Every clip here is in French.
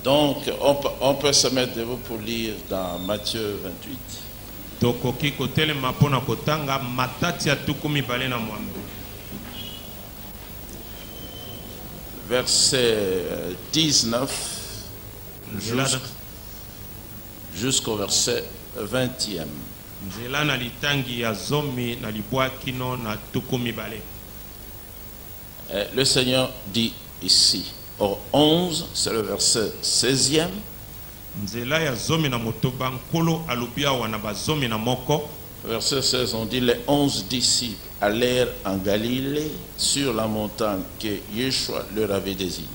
Donc, on peut se mettre debout pour lire dans Matthieu 28. Verset 19 jusqu'au verset 20e. Le Seigneur dit ici, au 11, c'est le verset 16e. Verset 16, on dit, les 11 disciples allèrent en Galilée sur la montagne que Yeshua leur avait désignée.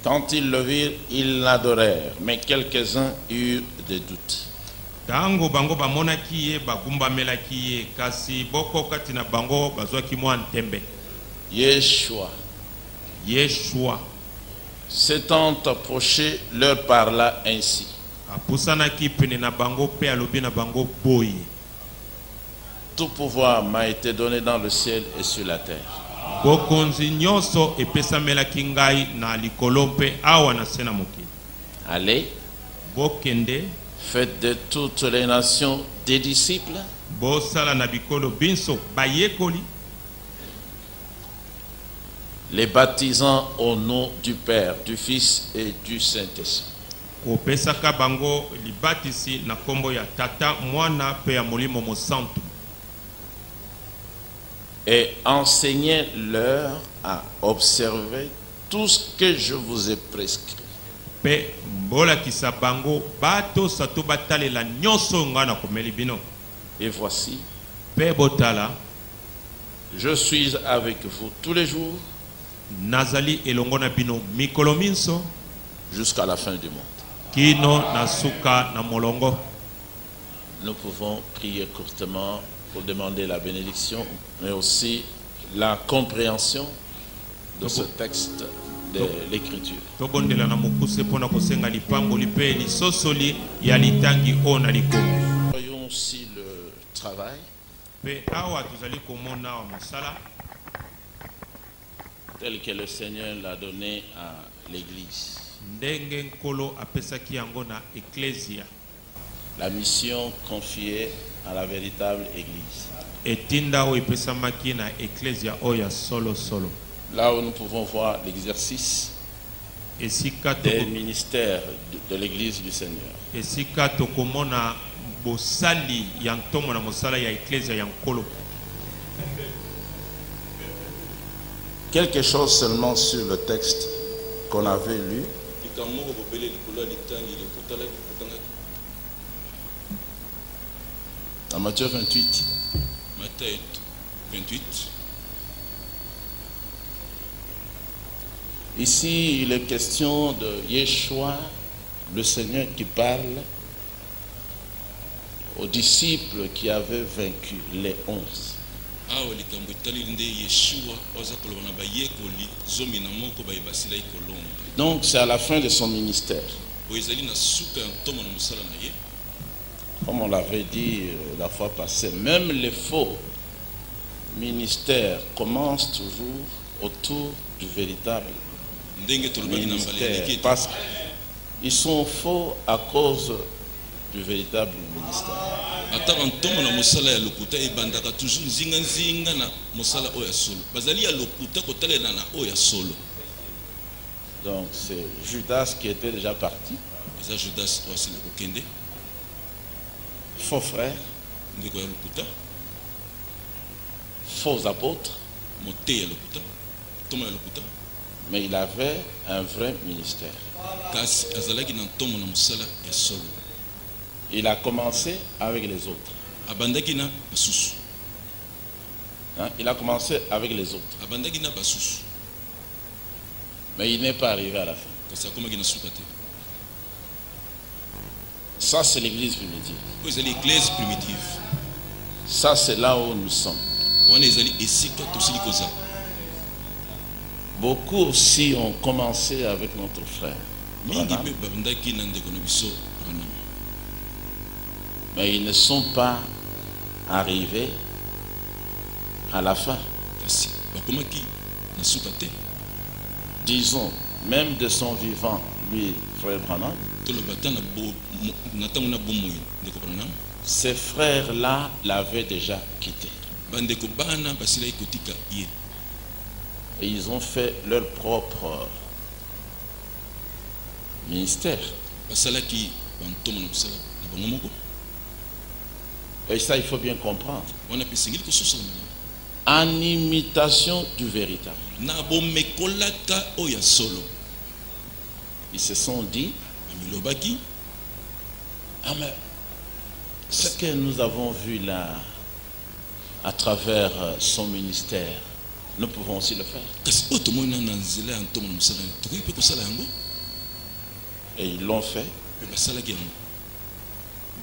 Quand ils le virent, ils l'adorèrent, mais quelques-uns eurent des doutes. Yeshua, s'étant approché, leur parla ainsi. Tout pouvoir m'a été donné dans le ciel et sur la terre. Allez, faites de toutes les nations des disciples, les baptisant au nom du Père, du Fils et du Saint-Esprit. Et enseignez-leur à observer tout ce que je vous ai prescrit. Et voici, je suis avec vous tous les jours jusqu'à la fin du monde. Nous pouvons prier courtement pour demander la bénédiction, mais aussi la compréhension de ce texte de l'Écriture. Voyons aussi le travail tel que le Seigneur l'a donné à l'Église. La mission confiée à la véritable Église. Là où nous pouvons voir l'exercice des ministères de l'Église du Seigneur. Quelque chose seulement sur le texte qu'on avait lu. Dans Matthieu 28. Matthieu 28. Ici, il est question de Yeshua, le Seigneur, qui parle aux disciples qui avaient vaincu, les 11. Donc, c'est à la fin de son ministère. Comme on l'avait dit la fois passée, même les faux ministères commencent toujours autour du véritable ministère. Parce qu'ils sont faux à cause du véritable ministère. ata bantoma na mosala ya lokuta ebandaka toujours nzinga na mosala oyo ya solo bazali ya lokuta kotalela na oyo ya solo. Donc c'est Judas qui était déjà parti, eza Judas oyo asila kokende faux frère, ndeko ya lokuta faux apôtres, mote ya lokuta toma ya lokuta, mais il avait un vrai ministère. kasi azalaki na ntomo na mosala ya solo. Il a commencé avec les autres. abandaki na basusu, Hein? Il a commencé avec les autres, abandaki na basusu mais il n'est pas arrivé à la fin. kasi akomaki na suka te. Ça, c'est l'église primitive. oyo ezali église primitive, Ça, c'est là où nous sommes. wana ezali esika tosili koza. Beaucoup aussi ont commencé avec notre frère, mingi Branham, mpe babandaki na ndeko na biso Branham, mais ils ne sont pas arrivés à la fin. kasi bakomaki na suka te. Disons, même de son vivant, lui, frère Branham, toloba ata na ntango na bomoi ndeko Branham, ces frères-là l'avaient déjà quitté. bandeko bana basilaki kotika ye, Et ils ont fait leur propre ministère. basalaki bantoma na mosala na bango moko. Et ça, il faut bien comprendre. wana mpe esengeli kososola malamu En imitation du véritable. na bomekolaka oyo ya solo. Ils se sont dit, bamilobaki ah mais ce que nous avons vu là, à travers son ministère, nous pouvons aussi le faire. kasi oyo tomoni na nzela ya ntongo na mosala tokoki mpe kosala yango, Et ils l'ont fait. mpe basalaki yango.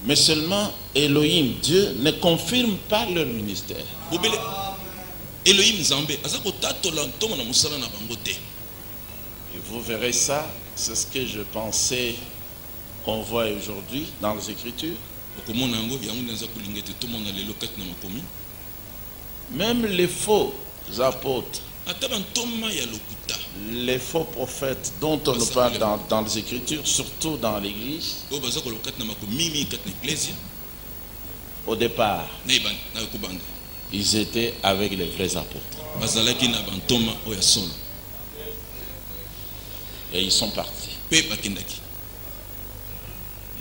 Mais seulement Elohim, Dieu, ne confirme pas leur ministère. bobele Elohim nzambe aza kotatola ntongo na mosala na bango te. Et vous verrez ça, c'est ce que je pensais qu'on voit aujourd'hui dans les Écritures. okomona yango yango nde aza kolinga ete tomona lelo kati na makomi. Même les faux apôtres, ata bantoma ya lokuta les faux prophètes dont on nous parle dans les Écritures, surtout dans l'Église, oyo baza koloba kati na makomi mingi kati na eklesia au départ, na ekobanda ils étaient avec les vrais apôtres. bazalaki na bantoma oyo ya solo Et ils sont partis. mpe bakendaki.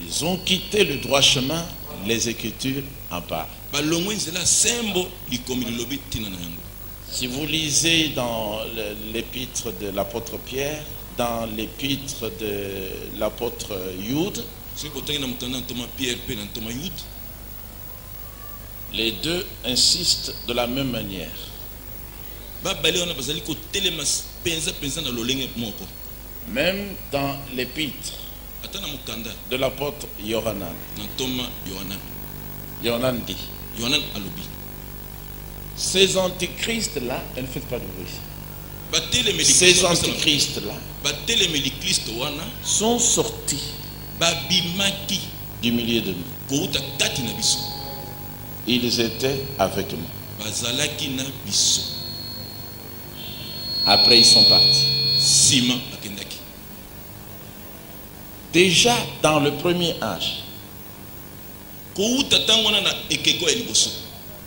Ils ont quitté le droit chemin, les Écritures en parlent. balongwe nzela sembo likomi lilobi ntina na yango. Si vous lisez dans l'épître de l'apôtre Pierre, dans l'épître de l'apôtre Jude, soki kotangi na mokanda na ntoma Pierre mpe na ntoma Yude, les deux insistent de la même manière. babale wana bazali kotelema penza na lolenge moko. Même dans l'épître ata na mokanda de l'apôtre Yohanan, na ntoma Yohanan, Yohanan dit, Yohanan alobi ces antichrists-là, ne faites pas de bruit, batelemeli ces Kristo, antichrists-là batelemeli Kristo wana sont sortis babimaki du milieu de nous. kouta kati na biso, Ils étaient avec nous. bazalaki na biso, Après, ils sont partis. nsima bakendaki. Déjà dans le premier âge, kouta ntango wana na ekeko ya liboso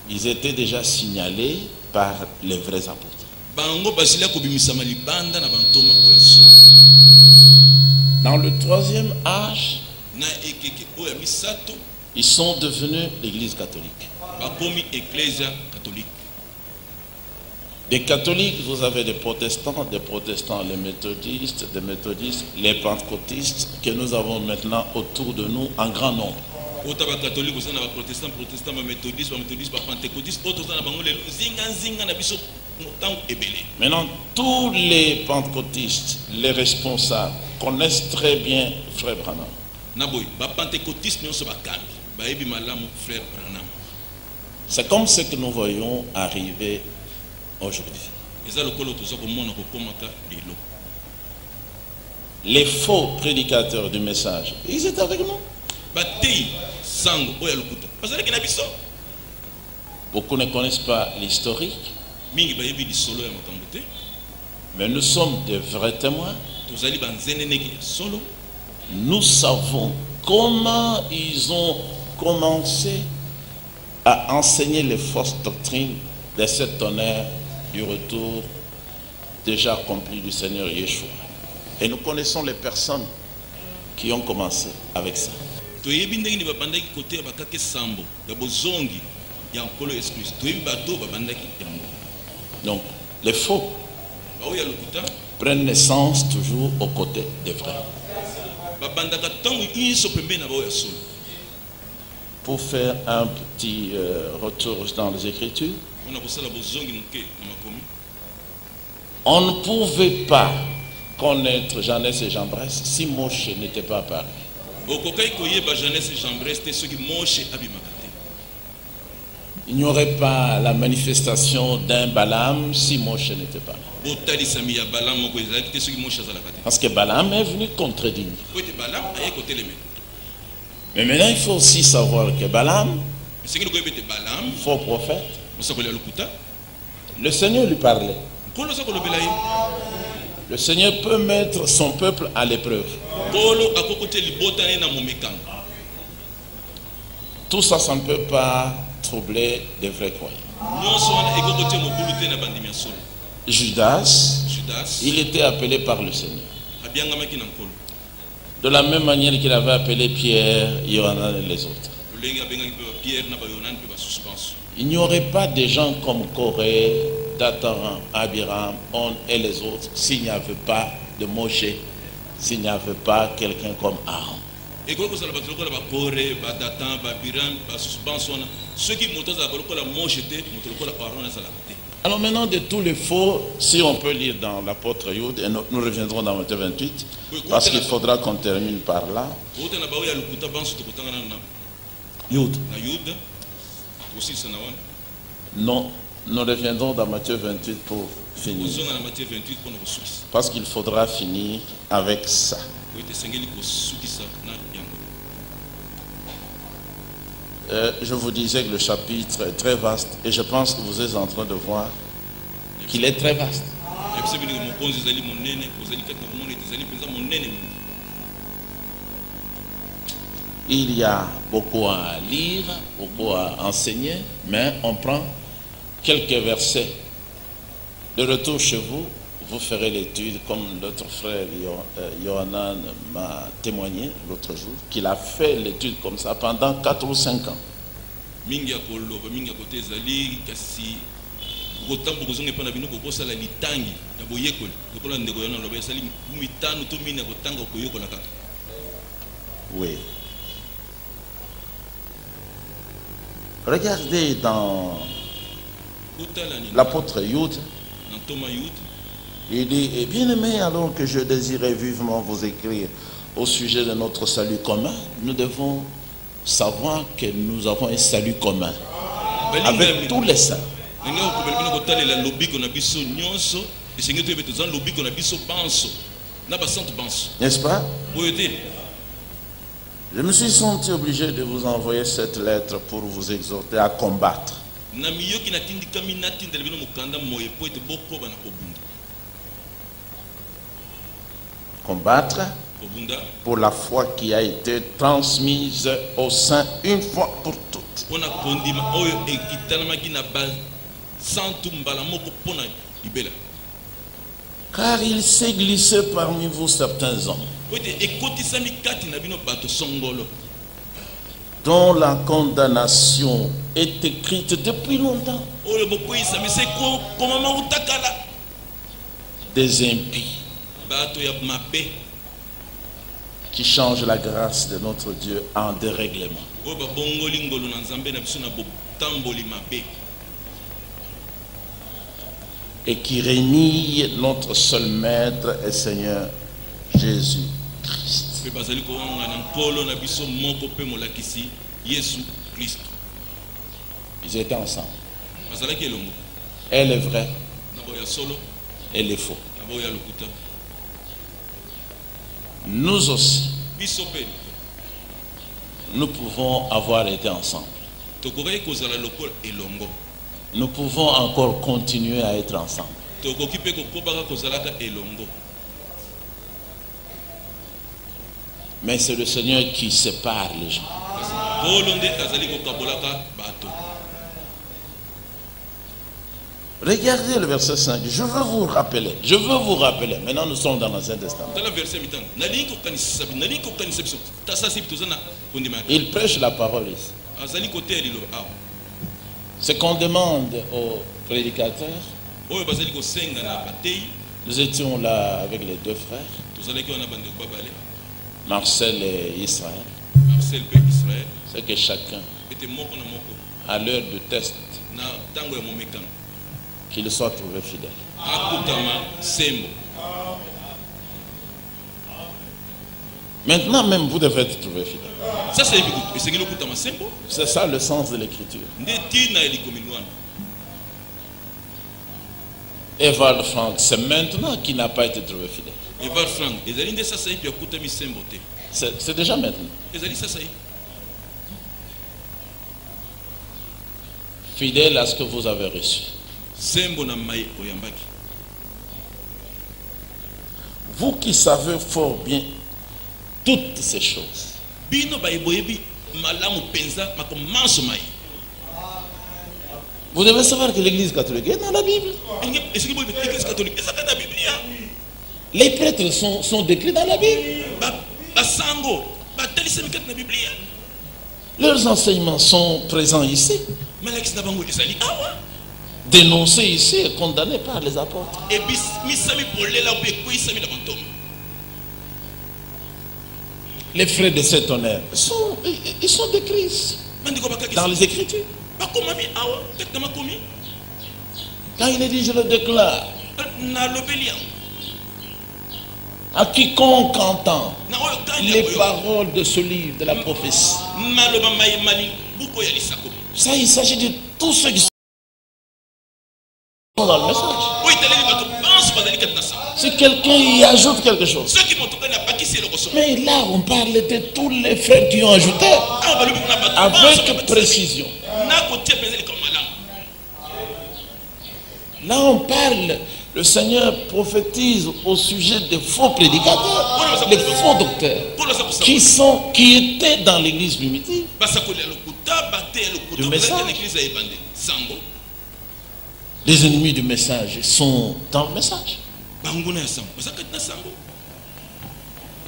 ils étaient déjà signalés par les vrais apôtres. bango bazali kobimisama libanda na bantoma oyo ya solo. Dans le troisième âge, na ekeke oyo ya misato ils sont devenus l'église catholique. bakomi eklesia katolike. Des catholiques, vous avez des protestants, les méthodistes, des méthodistes, les pentecôtistes que nous avons maintenant autour de nous en grand nombre. ota bakatolike oza na baprotestant baméthodiste bapentecôtiste oyo toza na bango lelo nzinga na biso ntango ebele. Maintenant, tous les pentecôtistes, les responsables, connaissent très bien Frère Branham. na boye bapentecôtiste nyonso bakambi bayebi malamu frère Branham. C'est comme ce que nous voyons arriver aujourd'hui. eza lokolo toza komona kokomaka lelo. Les faux prédicateurs du message, ils étaient avec nous. batei sango oyo ya lokuta bazalaki na biso. Beaucoup ne connaissent pas l'historique, mingi bayebi lisolo ya makambo te, mais nous sommes des vrais témoins. tozali banzeneneki ya solo. Nous savons comment ils ont commencé à enseigner les fausses doctrines des 7 tonnerres du retour déjà accompli du Seigneur Yeshua. Et nous connaissons les personnes qui ont commencé avec ça. Donc, les faux prennent naissance toujours aux côtés des vrais. Pour faire un petit retour dans les Écritures, on ne pouvait pas connaître Jeannès et Jambres si Moshe n'était pas apparu. Il n'y aurait pas la manifestation d'un Balaam si Moshe n'était pas là. Parce que Balaam est venu contredire. Mais maintenant il faut aussi savoir que Balaam, faux prophète, le Seigneur lui parlait. Le Seigneur peut mettre son peuple à l'épreuve. Tout ça, ça ne peut pas troubler des vrais croyants. Judas, il était appelé par le Seigneur. De la même manière qu'il avait appelé Pierre, Yohanan et les autres. Il n'y aurait pas de gens comme Corée, Dathan, Abiram, On et les autres s'il n'y avait pas de Moshe, s'il n'y avait pas quelqu'un comme Aaron. Alors maintenant, de tous les faux, si on peut lire dans l'apôtre Youd, et nous reviendrons dans Matthieu 28, parce qu'il faudra qu'on termine par là. Youd. Non, nous reviendrons dans Matthieu 28 pour finir. Parce qu'il faudra finir avec ça. Je vous disais que le chapitre est très vaste et je pense que vous êtes en train de voir qu'il est très vaste. Il y a beaucoup à lire, beaucoup à enseigner, mais on prend quelques versets. De retour chez vous, vous ferez l'étude comme notre frère Yohanan m'a témoigné l'autre jour, qu'il a fait l'étude comme ça pendant 4 ou 5 ans. Oui. Regardez dans l'apôtre Youd. Il dit, et bien aimé, alors que je désirais vivement vous écrire au sujet de notre salut commun, nous devons savoir que nous avons un salut commun avec tous les saints. N'est-ce pas? Je me suis senti obligé de vous envoyer cette lettre pour vous exhorter à combattre. Combattre pour la foi qui a été transmise au sein une fois pour toutes. Car il s'est glissé parmi vous certains hommes dont la condamnation est écrite depuis longtemps. Des impies qui changent la grâce de notre Dieu en dérèglement. Et qui régnent notre seul Maître et Seigneur Jésus-Christ. Ils étaient ensemble. Elle est vraie, elle est faux. Nous aussi, nous pouvons avoir été ensemble. Nous pouvons encore continuer à être ensemble. Mais c'est le Seigneur qui sépare les gens. Regardez le verset 5. Je veux vous rappeler. Je veux vous rappeler. Maintenant, nous sommes dans l'Ancien Testament. Il prêche la parole ici. Ce qu'on demande aux prédicateurs. Nous étions là avec les deux frères, Marcel et Israël. C'est que chacun, à l'heure de test, qu'il soit trouvé fidèle. Maintenant même, vous devez être trouvé fidèle. C'est ça le sens de l'écriture. Evald Frank, c'est maintenant qu'il n'a pas été trouvé fidèle. C'est déjà maintenant. Fidèle à ce que vous avez reçu. Vous qui savez fort bien toutes ces choses. Vous devez savoir que l'Église catholique est dans la Bible. Les prêtres sont décrits dans la Bible. Leurs enseignements sont présents ici. Dénoncés ici et condamnés par les apôtres. Les frères de cet honneur ils sont décrits ici, dans les Écritures. Quand il est dit, je le déclare à quiconque entend les paroles de ce livre de la prophétie. Ça, il s'agit de tous ceux qui sont dans le message. Si quelqu'un y ajoute quelque chose. Mais là, on parle de tous les frères qui ont ajouté avec précision. Là, on parle, le Seigneur prophétise au sujet des faux prédicateurs, des faux docteurs, qui étaient dans l'église primitive. Du message. Les ennemis du message sont dans le message.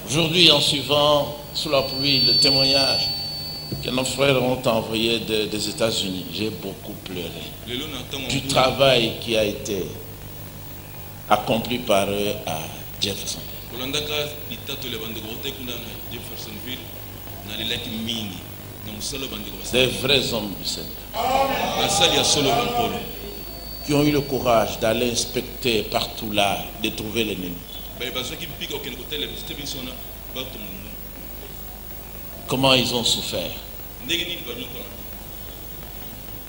Aujourd'hui, en suivant sous la pluie le témoignage que nos frères ont envoyé des États-Unis, j'ai beaucoup pleuré du travail qui a été accompli par eux à Jefferson. Des vrais hommes du Seigneur qui ont eu le courage d'aller inspecter partout là, de trouver l'ennemi. Comment ils ont souffert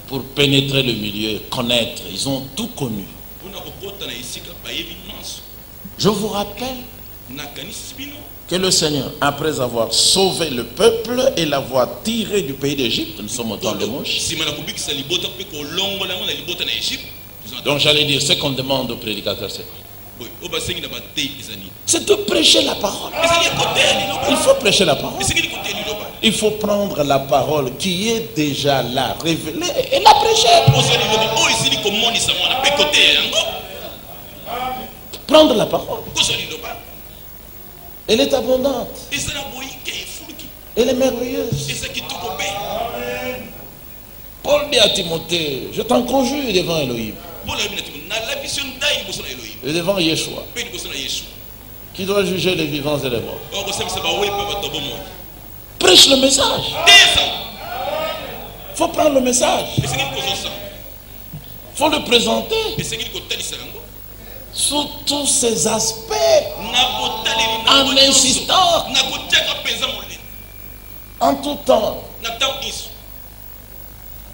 pour pénétrer le milieu, connaître, ils ont tout connu. Je vous rappelle que le Seigneur, après avoir sauvé le peuple et l'avoir tiré du pays d'Égypte, nous sommes au temps de Moïse. Donc j'allais dire, ce qu'on demande aux prédicateurs, c'est de prêcher la parole. Il faut prêcher la parole. Il faut prendre la parole qui est déjà là, révélée, et la prêcher. Prendre la parole. Elle est abondante. Elle est merveilleuse. Paul dit à Timothée, je t'en conjure devant Elohim et devant Yeshua, qui doit juger les vivants et les morts. Prêche le message. Il faut prendre le message. Il faut le présenter sous tous ses aspects, en insistant en tout temps. Il ne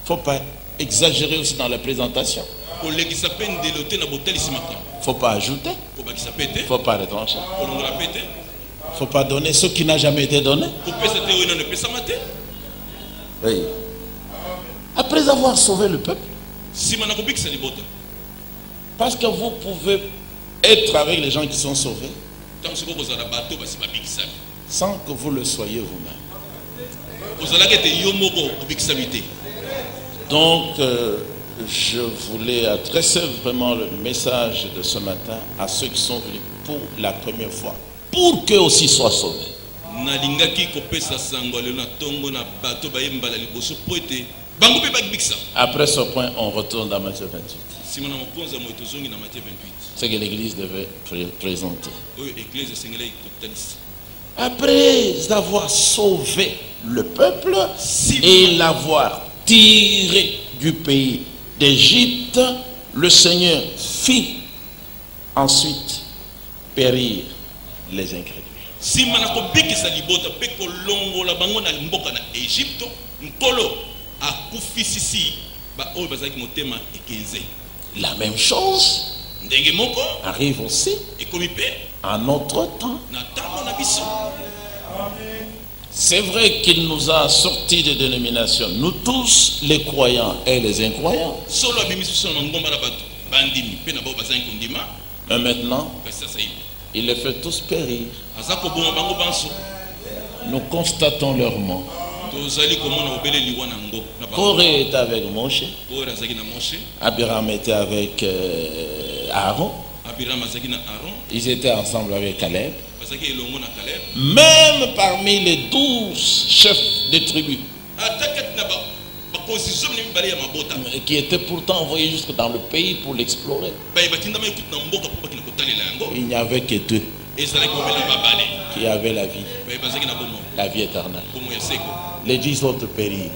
faut pas exagérer aussi dans la présentation. Il ne faut pas ajouter. Il ne faut pas retrancher. Il ne faut pas donner ce qui n'a jamais été donné. Oui. Après avoir sauvé le peuple, parce que vous pouvez être avec les gens qui sont sauvés sans que vous le soyez vous-même. Donc, je voulais adresser vraiment le message de ce matin à ceux qui sont venus pour la première fois, pour qu'eux aussi soient sauvés. Après ce point, on retourne dans Matthieu 28. C'est que l'Église devait présenter. Après avoir sauvé le peuple et l'avoir tiré du pays d'Égypte, le Seigneur fit ensuite périr les incrédules. La même chose arrive aussi à notre temps. C'est vrai qu'il nous a sortis des dénominations, nous tous, les croyants et les incroyants. Mais maintenant, il les fait tous périr. Nous constatons leur mort. Corée était avec Moshe. Abraham était avec Aaron. Ils étaient ensemble avec Caleb. Même parmi les 12 chefs de tribus qui étaient pourtant envoyés jusque dans le pays pour l'explorer, il n'y avait que deux qui avaient la vie éternelle. Les 10 autres périrent.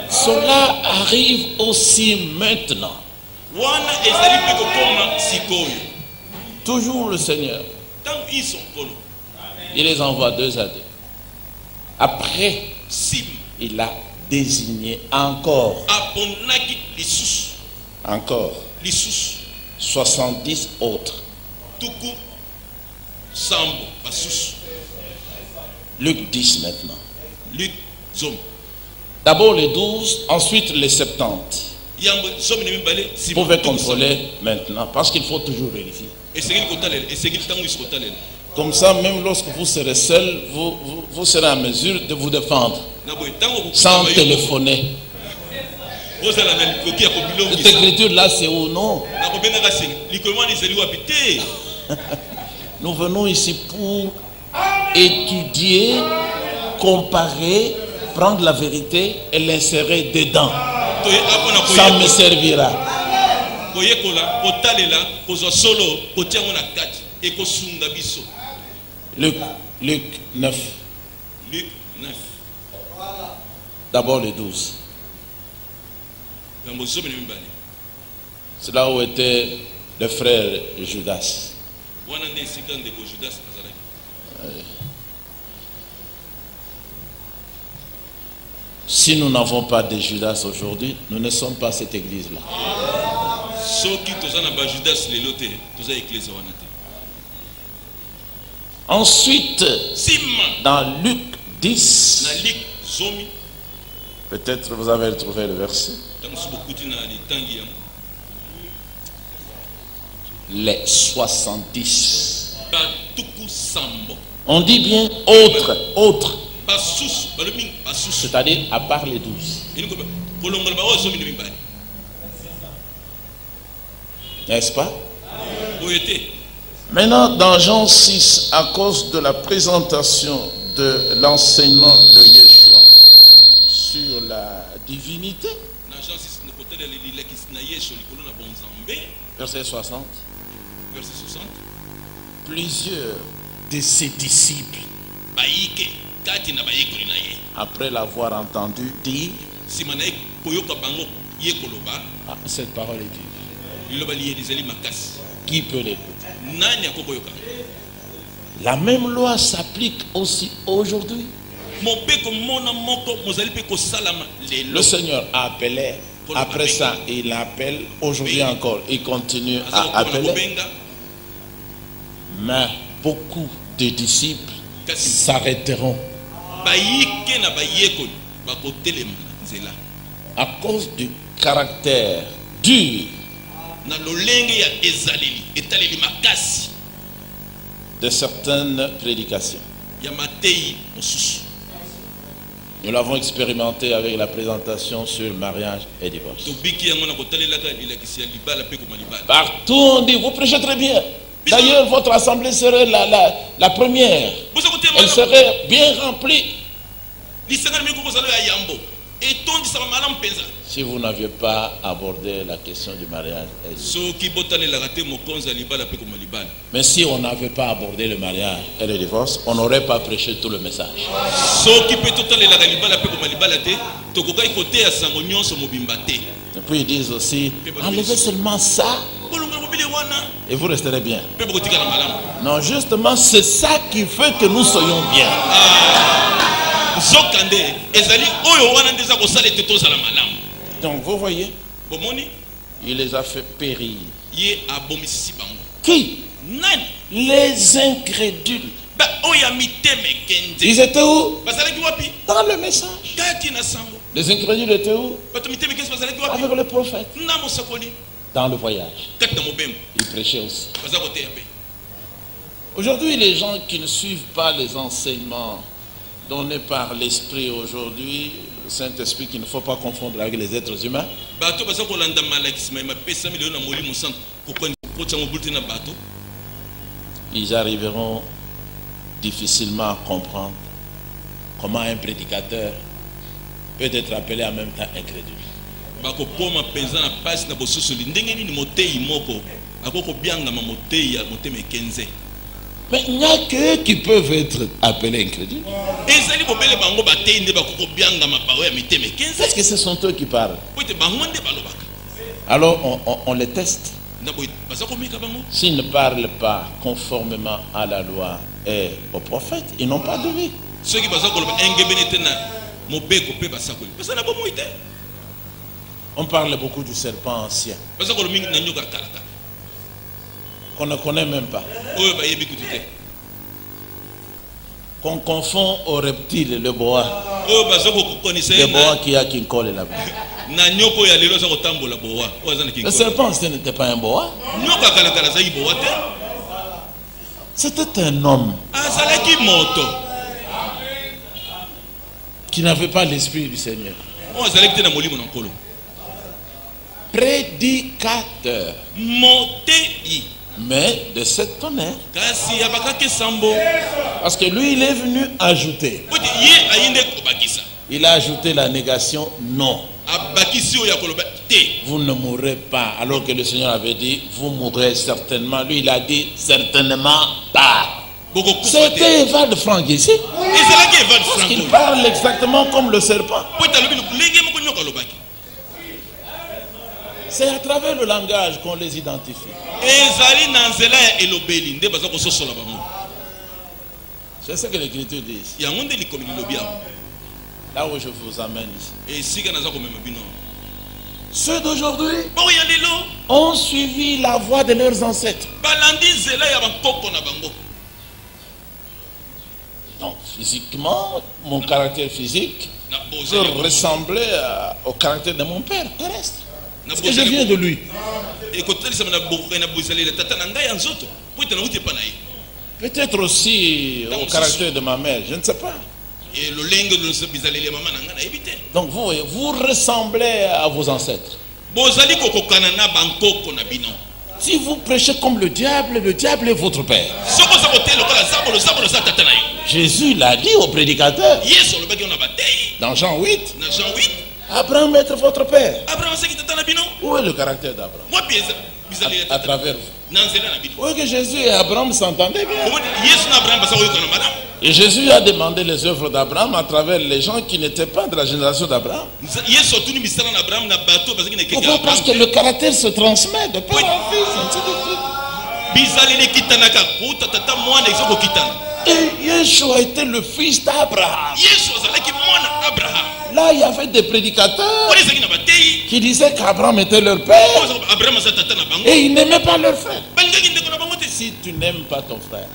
Cela arrive aussi maintenant. Toujours le Seigneur, il les envoie 2 à 2. Après, il a désigné encore 70 autres. Luc 10 maintenant. D'abord les 12, ensuite les 70. Vous pouvez contrôler maintenant, parce qu'il faut toujours vérifier. Comme ça, même lorsque vous serez seul, vous serez en mesure de vous défendre sans téléphoner. Cette écriture-là, c'est où? Non. Nous venons ici pour étudier, comparer, prendre la vérité et l'insérer dedans. Ça me servira. Luc 9. D'abord les 12. C'est là où était le frère Judas. Si nous n'avons pas de Judas aujourd'hui, nous ne sommes pas cette église-là. Ensuite, dans Luc 10, peut-être vous avez trouvé le verset. Les 70. On dit bien autre. C'est-à-dire à part les 12. N'est-ce pas? Maintenant, dans Jean 6, à cause de la présentation de l'enseignement de Yeshua sur la divinité, verset 60, plusieurs de ses disciples, après l'avoir entendu dire, cette parole est dure. Qui peut l'écouter? La même loi s'applique aussi aujourd'hui. Le Seigneur a appelé, après ça il appelle, aujourd'hui encore il continue à appeler. Mais beaucoup de disciples s'arrêteront à cause du caractère dur de certaines prédications. ya matei mosusu. Nous l'avons expérimenté avec la présentation sur le mariage et divorce. Tobiki yango na kotalelaka bilakisi ya libala pe koma libala. Partout on dit, vous prêchez très bien. D'ailleurs, votre assemblée serait la première. Elle serait bien remplie. Si vous n'aviez pas abordé la question du mariage. Mais si on n'avait pas abordé le mariage et le divorce, on n'aurait pas prêché tout le message. Et puis ils disent aussi, enlevez seulement ça et vous resterez bien. Non, justement, c'est ça qui fait que nous soyons bien. Donc vous voyez, il les a fait périr. Qui? Les incrédules. Ils étaient où? Dans le message. Les incrédules étaient où? Avec le prophète. Dans le voyage. Ils prêchaient aussi. Aujourd'hui, les gens qui ne suivent pas les enseignements donnés par l'Esprit aujourd'hui, le Saint-Esprit qu'il ne faut pas confondre avec les êtres humains, ils arriveront difficilement à comprendre comment un prédicateur peut être appelé en même temps incrédule. Mais il n'y a que qui peuvent être appelés incrédules. Est-ce que ce sont eux qui parlent? Alors on les teste. S'ils ne parlent pas conformément à la loi et au prophète, ils n'ont pas de vie. On parle beaucoup du serpent ancien qu'on ne connaît même pas, qu'on confond au reptile, le boa, le boa qui a Kinkole là-bas. Le serpent ancien n'était pas un boa, c'était un homme qui n'avait pas l'esprit du Seigneur. Prédicateur, mais de cette tonnerre, parce que lui il est venu ajouter, il a ajouté la négation non, vous ne mourrez pas, alors que le Seigneur avait dit vous mourrez certainement. Lui il a dit certainement pas. C'était Evald Frank ici, parce qu'il parle exactement comme le serpent. C'est à travers le langage qu'on les identifie. C'est ce que l'Écriture dit. Là où je vous amène ici. Ceux d'aujourd'hui ont suivi la voie de leurs ancêtres. Donc physiquement, mon caractère physique peut ressembler au caractère de mon père terrestre. Parce que je viens de lui. Peut-être aussi au caractère de ma mère, je ne sais pas. Donc vous ressemblez à vos ancêtres. Si vous prêchez comme le diable est votre père. Jésus l'a dit au prédicateur. Dans Jean 8. Abraham est votre père. Où est le caractère d'Abraham? À travers vous. Oui, que Jésus et Abraham s'entendaient bien. Et Jésus a demandé les œuvres d'Abraham à travers les gens qui n'étaient pas de la génération d'Abraham. Pourquoi? Parce que le caractère se transmet de père en fils, ainsi de suite. Et Yeshua était le fils d'Abraham. Là, il y avait des prédicateurs qui disaient qu'Abraham était leur père et ils n'aimaient pas leur frère. Si tu n'aimes pas ton frère,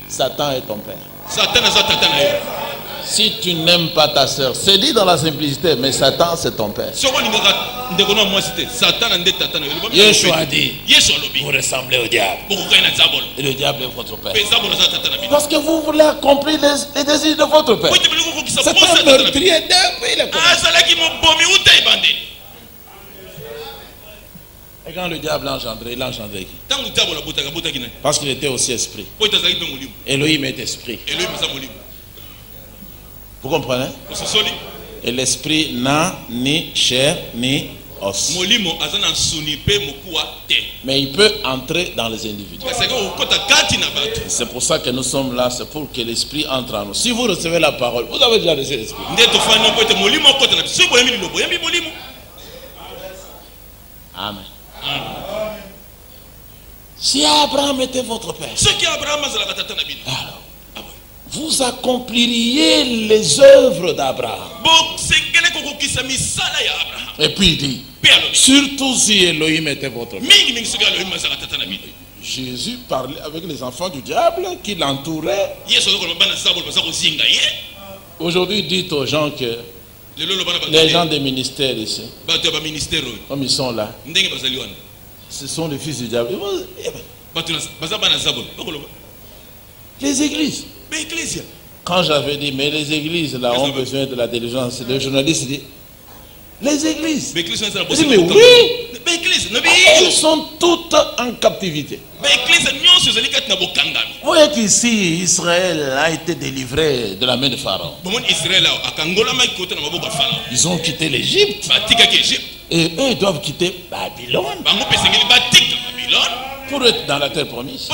Satan est ton père. Si tu n'aimes pas ta soeur, c'est dit dans la simplicité, mais Satan c'est ton père. Yeshua a dit, vous ressemblez au diable. Et le diable est votre père. Parce que vous voulez accomplir les désirs de votre père. C'est un meurtrier depuis le commencement. Et quand le diable l'a engendré, il a engendré qui? Parce qu'il était aussi esprit. Elohim est esprit. Vous comprenez? Et l'esprit n'a ni chair ni os. Mais il peut entrer dans les individus. C'est pour ça que nous sommes là, c'est pour que l'esprit entre en nous. Si vous recevez la parole, vous avez déjà reçu l'esprit. Amen. Si Abraham était votre père, alors vous accompliriez les œuvres d'Abraham. Et puis il dit, surtout si Elohim était votre père. Jésus parlait avec les enfants du diable qui l'entouraient. Aujourd'hui, dites aux gens que les gens des ministères ici, comme ils sont là, ce sont les fils du diable. Les églises. Quand j'avais dit, mais les églises là ont besoin de la délivrance, le journaliste dit, les églises. Je dis, mais oui, elles sont toutes en captivité. Vous voyez qu'ici, Israël a été délivré de la main de Pharaon. Ils ont quitté l'Égypte. Et eux, ils doivent quitter Babylone pour être dans la terre promise.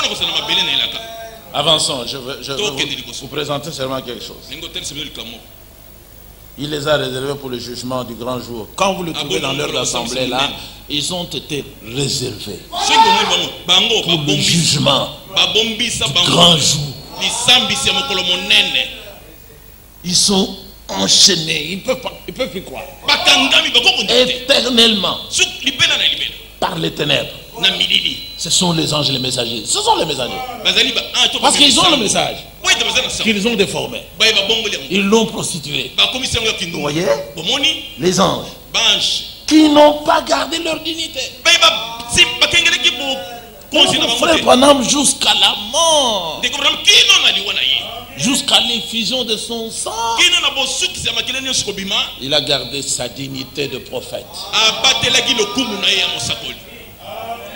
Avançons, je veux vous présenter seulement quelque chose. Il les a réservés pour le jugement du grand jour. Quand vous le trouvez dans leur assemblée là, ils ont été réservés pour le jugement du grand jour. Ils sont enchaînés, ils ne peuvent plus croire. Éternellement par les ténèbres. Ce sont les anges et les messagers. Ce sont les messagers. Parce qu'ils ont le message qu'ils ont déformé. Ils l'ont prostitué. Vous voyez? Les anges qui n'ont pas gardé leur dignité. Frère Branham, jusqu'à la mort, jusqu'à l'effusion de son sang, il a gardé sa dignité de prophète.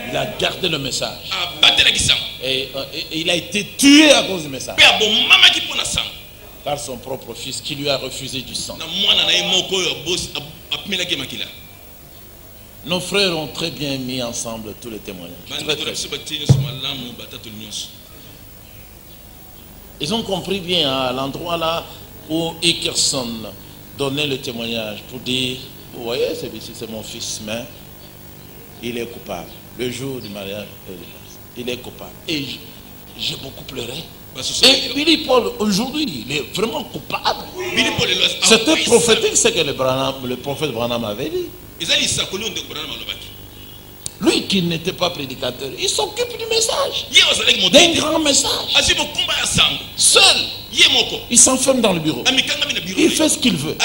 Il a gardé le message. Et il a été tué à cause du message. Par son propre fils qui lui a refusé du sang. Nos frères ont très bien mis ensemble tous les témoignages. Très, très. Ils ont compris bien à l'endroit là où Ickerson donnait le témoignage pour dire, vous voyez, celui-ci c'est mon fils, mais il est coupable. Le jour du mariage, il est coupable. Et j'ai beaucoup pleuré. Et Billy Paul, aujourd'hui, il est vraiment coupable. C'était prophétique ce que le prophète Branham avait dit. Lui qui n'était pas prédicateur, il s'occupe du message. D'un grand message. Seul. Il s'enferme dans le bureau. Il fait ce qu'il veut.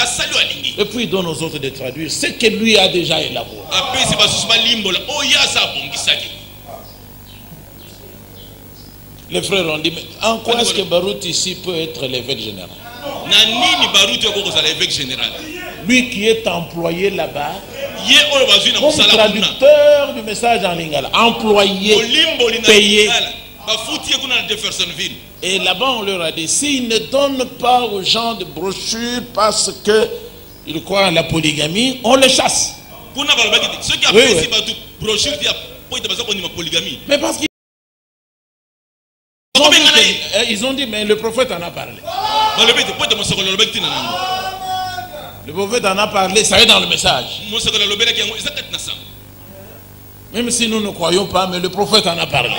Et puis il donne aux autres de traduire ce que lui a déjà élaboré. Les frères ont dit, mais en quoi est-ce que Barout ici peut être l'évêque général? Lui qui est employé là-bas comme traducteur du message en lingala, employé, payé. Et là-bas on leur a dit, s'ils ne donnent pas aux gens de brochures parce qu'ils croient à la polygamie, on les chasse. Oui, oui. Mais parce qu'ils ils ont dit, mais le prophète en a parlé. Le prophète en a parlé, ça est dans le message. Même si nous ne croyons pas, mais le prophète en a parlé.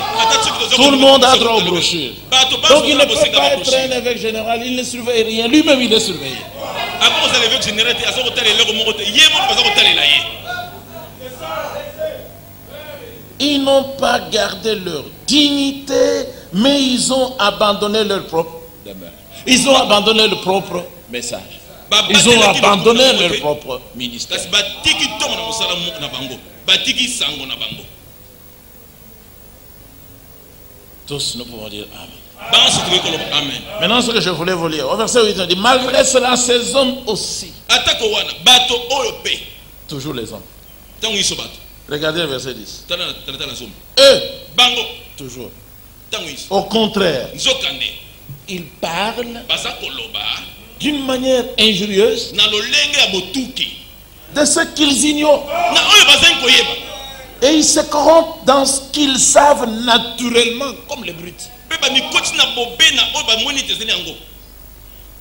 Tout le monde a droit aux brochures. Donc il ne peut pas être un évêque général, il ne surveille rien. Lui-même il est surveillé. Ils n'ont pas gardé leur dignité, mais ils ont abandonné leur propre demeure. Ils ont abandonné leur propre message. Ils ont abandonné leur propre ministère. Tous nous pouvons dire Amen. Maintenant, ce que je voulais vous lire, au verset 8, on dit, malgré cela, ces hommes aussi. Toujours les hommes. Regardez le verset 10. Eux, toujours. Au contraire, ils parlent d'une manière injurieuse de ce qu'ils ignorent. Et ils se corrompent dans ce qu'ils savent naturellement, comme les brutes.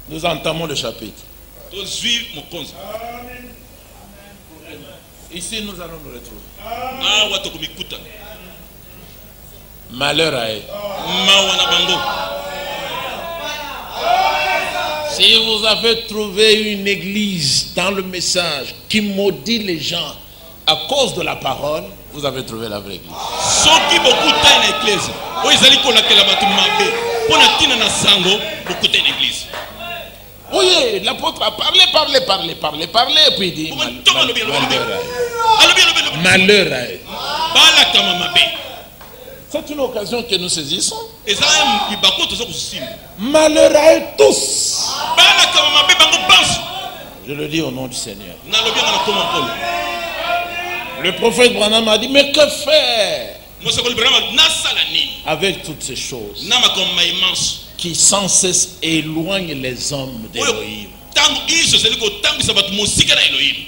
Nous entamons le chapitre. Ici, nous allons nous retrouver. Malheur à eux. Si vous avez trouvé une église dans le message qui maudit les gens à cause de la parole, vous avez trouvé la vraie église. Oui, l'apôtre a parlé, puis il dit malheur à eux. C'est une occasion que nous saisissons. Malheur à eux tous. Je le dis au nom du Seigneur. Le prophète Branham a dit, mais que faire avec toutes ces choses qui sans cesse éloignent les hommes d'Élohim?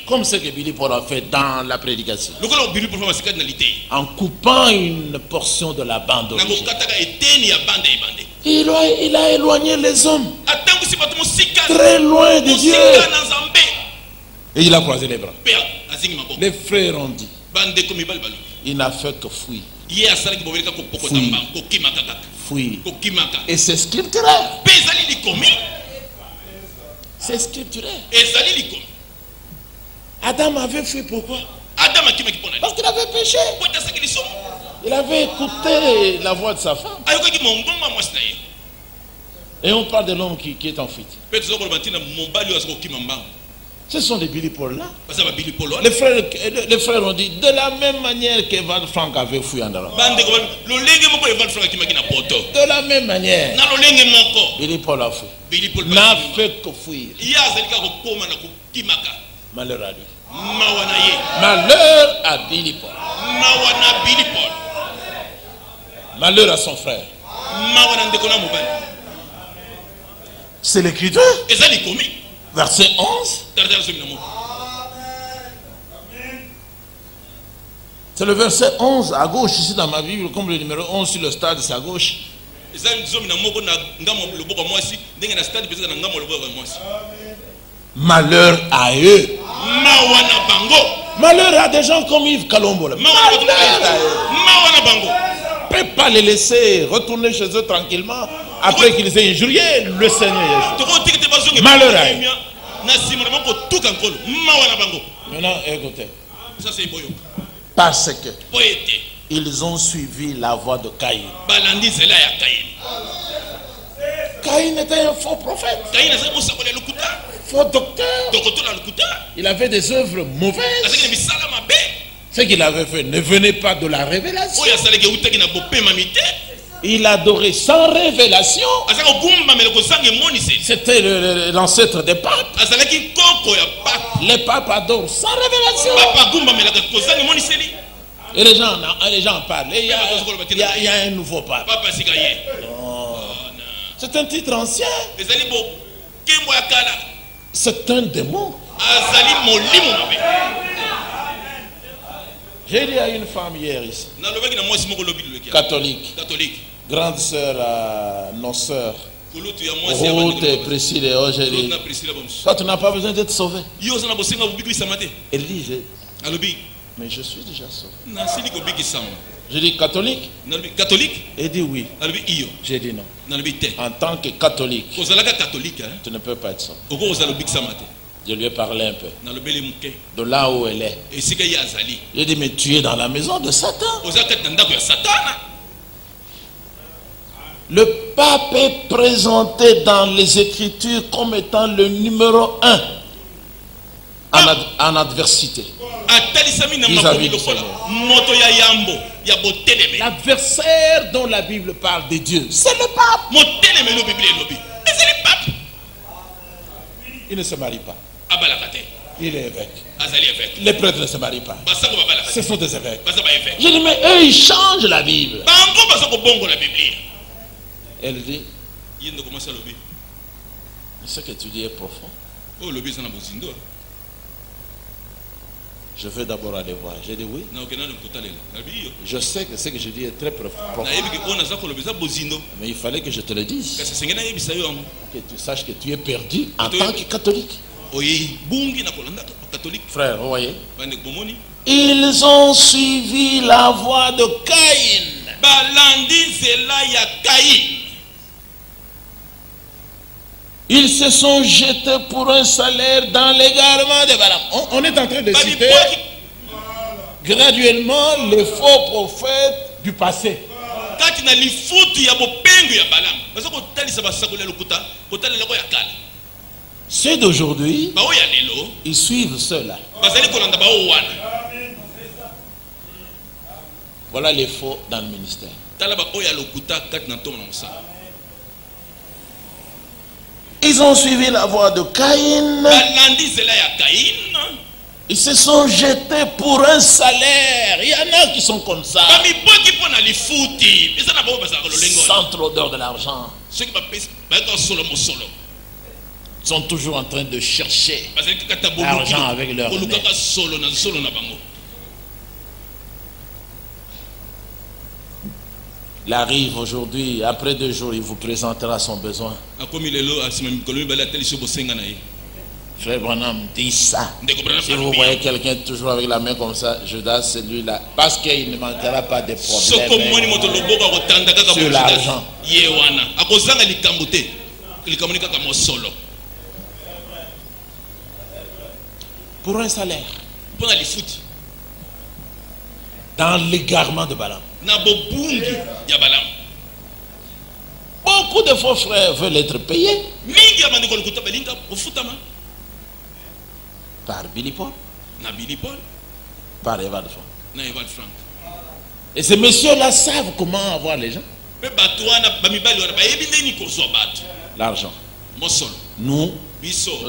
Comme ce que Billy Paul a fait dans la prédication, en coupant une portion de la bande d'origine. Il a éloigné les hommes très loin de Dieu. Et il a croisé les bras. Les frères ont dit, il n'a fait que fuir. Fuir. Et c'est scripturaire. C'est scripturaire. Adam avait fui pourquoi? Parce qu'il avait péché. Il avait écouté la voix de sa femme. Et on parle de l'homme qui est en fuite. Ce sont des Billy Paul là. Les frères ont dit, de la même manière qu'Evan Frank avait fui en Europe. De la même manière, Billy Paul a fui. N'a fait que fuir. Malheur à lui. Malheur à Billy Paul. Malheur à son frère. C'est l'écriture. Verset 11. C'est le verset 11 à gauche ici dans ma Bible, comme le numéro 11 sur le stade, c'est à gauche. Malheur à eux. Malheur à des gens comme Yves Kalombo. Malheur à eux. On ne peut pas les laisser retourner chez eux tranquillement après qu'ils aient injurié le Seigneur Jésus. Malheur à eux. Maintenant, écoutez. Parce que ils ont suivi la voie de Caïn. Caïn était un faux prophète, faux docteur. Il avait des œuvres mauvaises. Ce qu'il avait fait ne venait pas de la révélation. Il adorait sans révélation. C'était l'ancêtre des papes. Les papes adorent sans révélation. Et les gens en parlent. Il y a un nouveau pape. Non. C'est un titre ancien. C'est un démon. J'ai dit à une femme hier ici, catholique, grande sœur à nos sœurs, Ruth et Priscille et Ogélie, toi tu n'as pas besoin d'être sauvé. Elle dit, mais je suis déjà sauvé. Je dis catholique. Elle dit oui. J'ai dit non. En tant que catholique, tu ne peux pas être sauvé. Je lui ai parlé un peu de là où elle est. Je dis, mais tu es dans la maison de Satan. Le pape est présenté dans les Écritures comme étant le numéro 1 en adversité. Vis-à-vis du Seigneur. L'adversaire dont la Bible parle de Dieu, c'est le pape. Il ne se marie pas. Il est évêque. Les prêtres ne se marient pas. Ce sont des évêques. Je dis, mais eux, ils changent la Bible. Elle dit, ce que tu dis est profond. Je veux d'abord aller voir. J'ai dit oui. Je sais que ce que je dis est très profond. Mais il fallait que je te le dise. Que tu saches que tu es perdu en tant que catholique. Frère, vous voyez, ils ont suivi la voie de Caïn. Ils se sont jetés pour un salaire dans l'égarement de Balaam. On est en train de citer graduellement les faux prophètes du passé. Ceux d'aujourd'hui, ils suivent ceux-là. Voilà les faux dans le ministère. Ils ont suivi la voie de Caïn. Ils se sont jetés pour un salaire. Il y en a qui sont comme ça. Sans l'odeur de l'argent. Ils sont toujours en train de chercher l'argent avec leur nez. Il arrive aujourd'hui, après 2 jours, il vous présentera son besoin. Frère Branham dit ça. Si vous voyez quelqu'un toujours avec la main comme ça, Judas, celui-là, parce qu'il ne manquera pas de problèmes sur l'argent. Pour un salaire. Dans l'égarement de Balaam. Beaucoup de faux frères veulent être payés par Billy Paul, par Evald Frank. Et ces messieurs-là savent comment avoir les gens. L'argent. Nous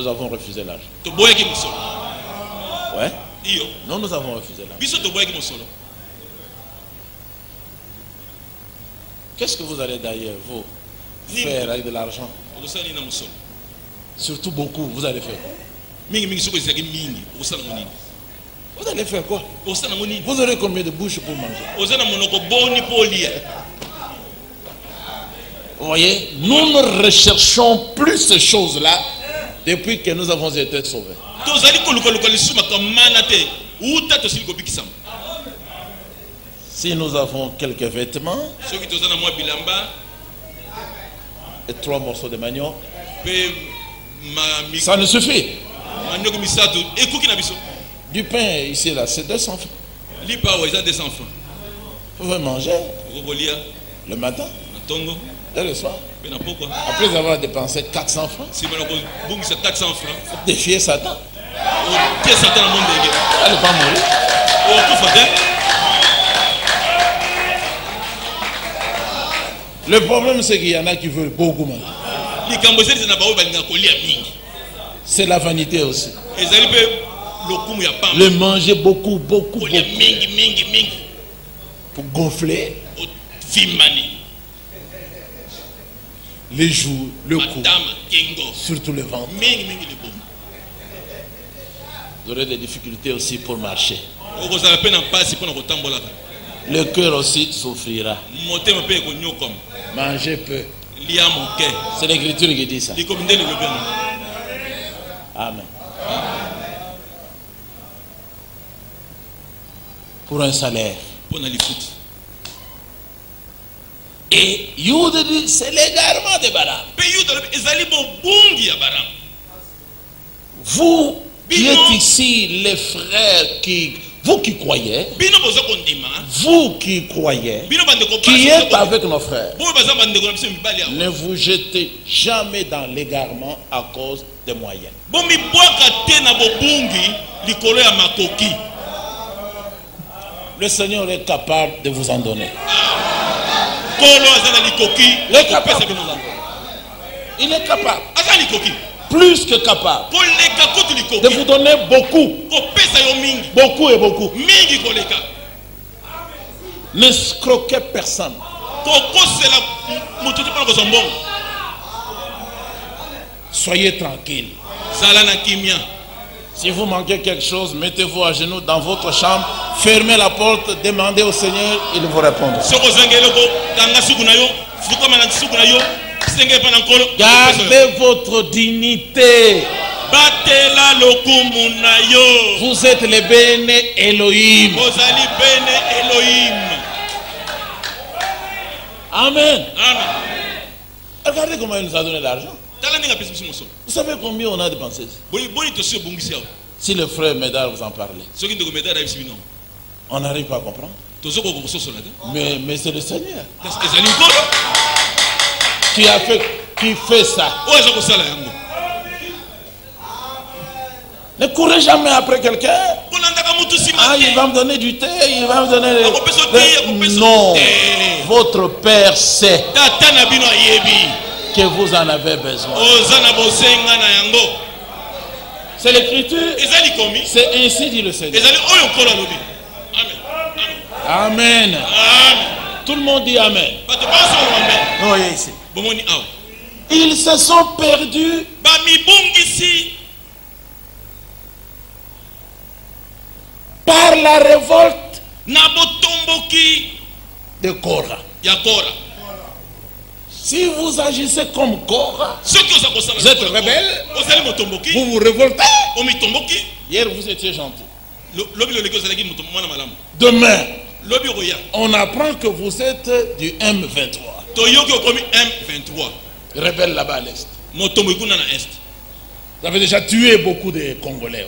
avons refusé l'argent. Ouais. Nous avons refusé l'argent. Qu'est-ce que vous allez d'ailleurs, vous, faire avec de l'argent? Surtout beaucoup, vous allez faire quoi? Vous allez faire quoi? Vous aurez combien de bouches pour manger? Vous voyez, nous ne recherchons plus ces choses-là depuis que nous avons été sauvés. Si nous avons quelques vêtements et 3 morceaux de manioc, ça ne suffit. Du pain ici, là, c'est 200 francs. Vous pouvez manger le matin et le soir. Après avoir dépensé 400 francs, défier Satan. Elle ne va pas mourir. Le problème, c'est qu'il y en a qui veulent beaucoup manger. C'est la vanité aussi. Le manger beaucoup. Pour gonfler les joues, le cou, surtout le ventre. Vous aurez des difficultés aussi pour marcher. Le cœur aussi souffrira. Manger peu. C'est l'écriture qui dit ça. Amen. Pour un salaire. Et Yude dit, c'est l'égarement de Balaam. Vous qui êtes ici, les frères qui vous qui croyez, vous qui croyez, qui êtes avec nos frères, ne vous jetez jamais dans l'égarement à cause des moyens. Le Seigneur est capable de vous en donner. Il est capable de vous en donner. Il est capable. Plus que capable de vous donner beaucoup. Beaucoup et beaucoup. N'escroquez personne. Soyez tranquille. Si vous manquez quelque chose, mettez-vous à genoux dans votre chambre, fermez la porte, demandez au Seigneur, il vous répondra. Gardez votre dignité. Vous êtes les béné Elohim. Amen. Regardez comment il nous a donné l'argent. Vous savez combien on a dépensé? Si le frère Médard vous en parlait, on n'arrive pas à comprendre. Mais c'est le Seigneur qui fait ça. Ne courez jamais après quelqu'un. Ah, il va me donner du thé, il va me donner... Non, votre Père sait que vous en avez besoin. C'est l'écriture. C'est ainsi dit le Seigneur. Amen. Tout le monde dit Amen. Oui, ici. Ils se sont perdus par la révolte de Korah. Si vous agissez comme Korah, vous êtes rebelle, vous vous révoltez. Hier vous étiez gentil. Demain, on apprend que vous êtes du M23. Rebelle là-bas à l'Est. Vous avez déjà tué beaucoup de Congolais.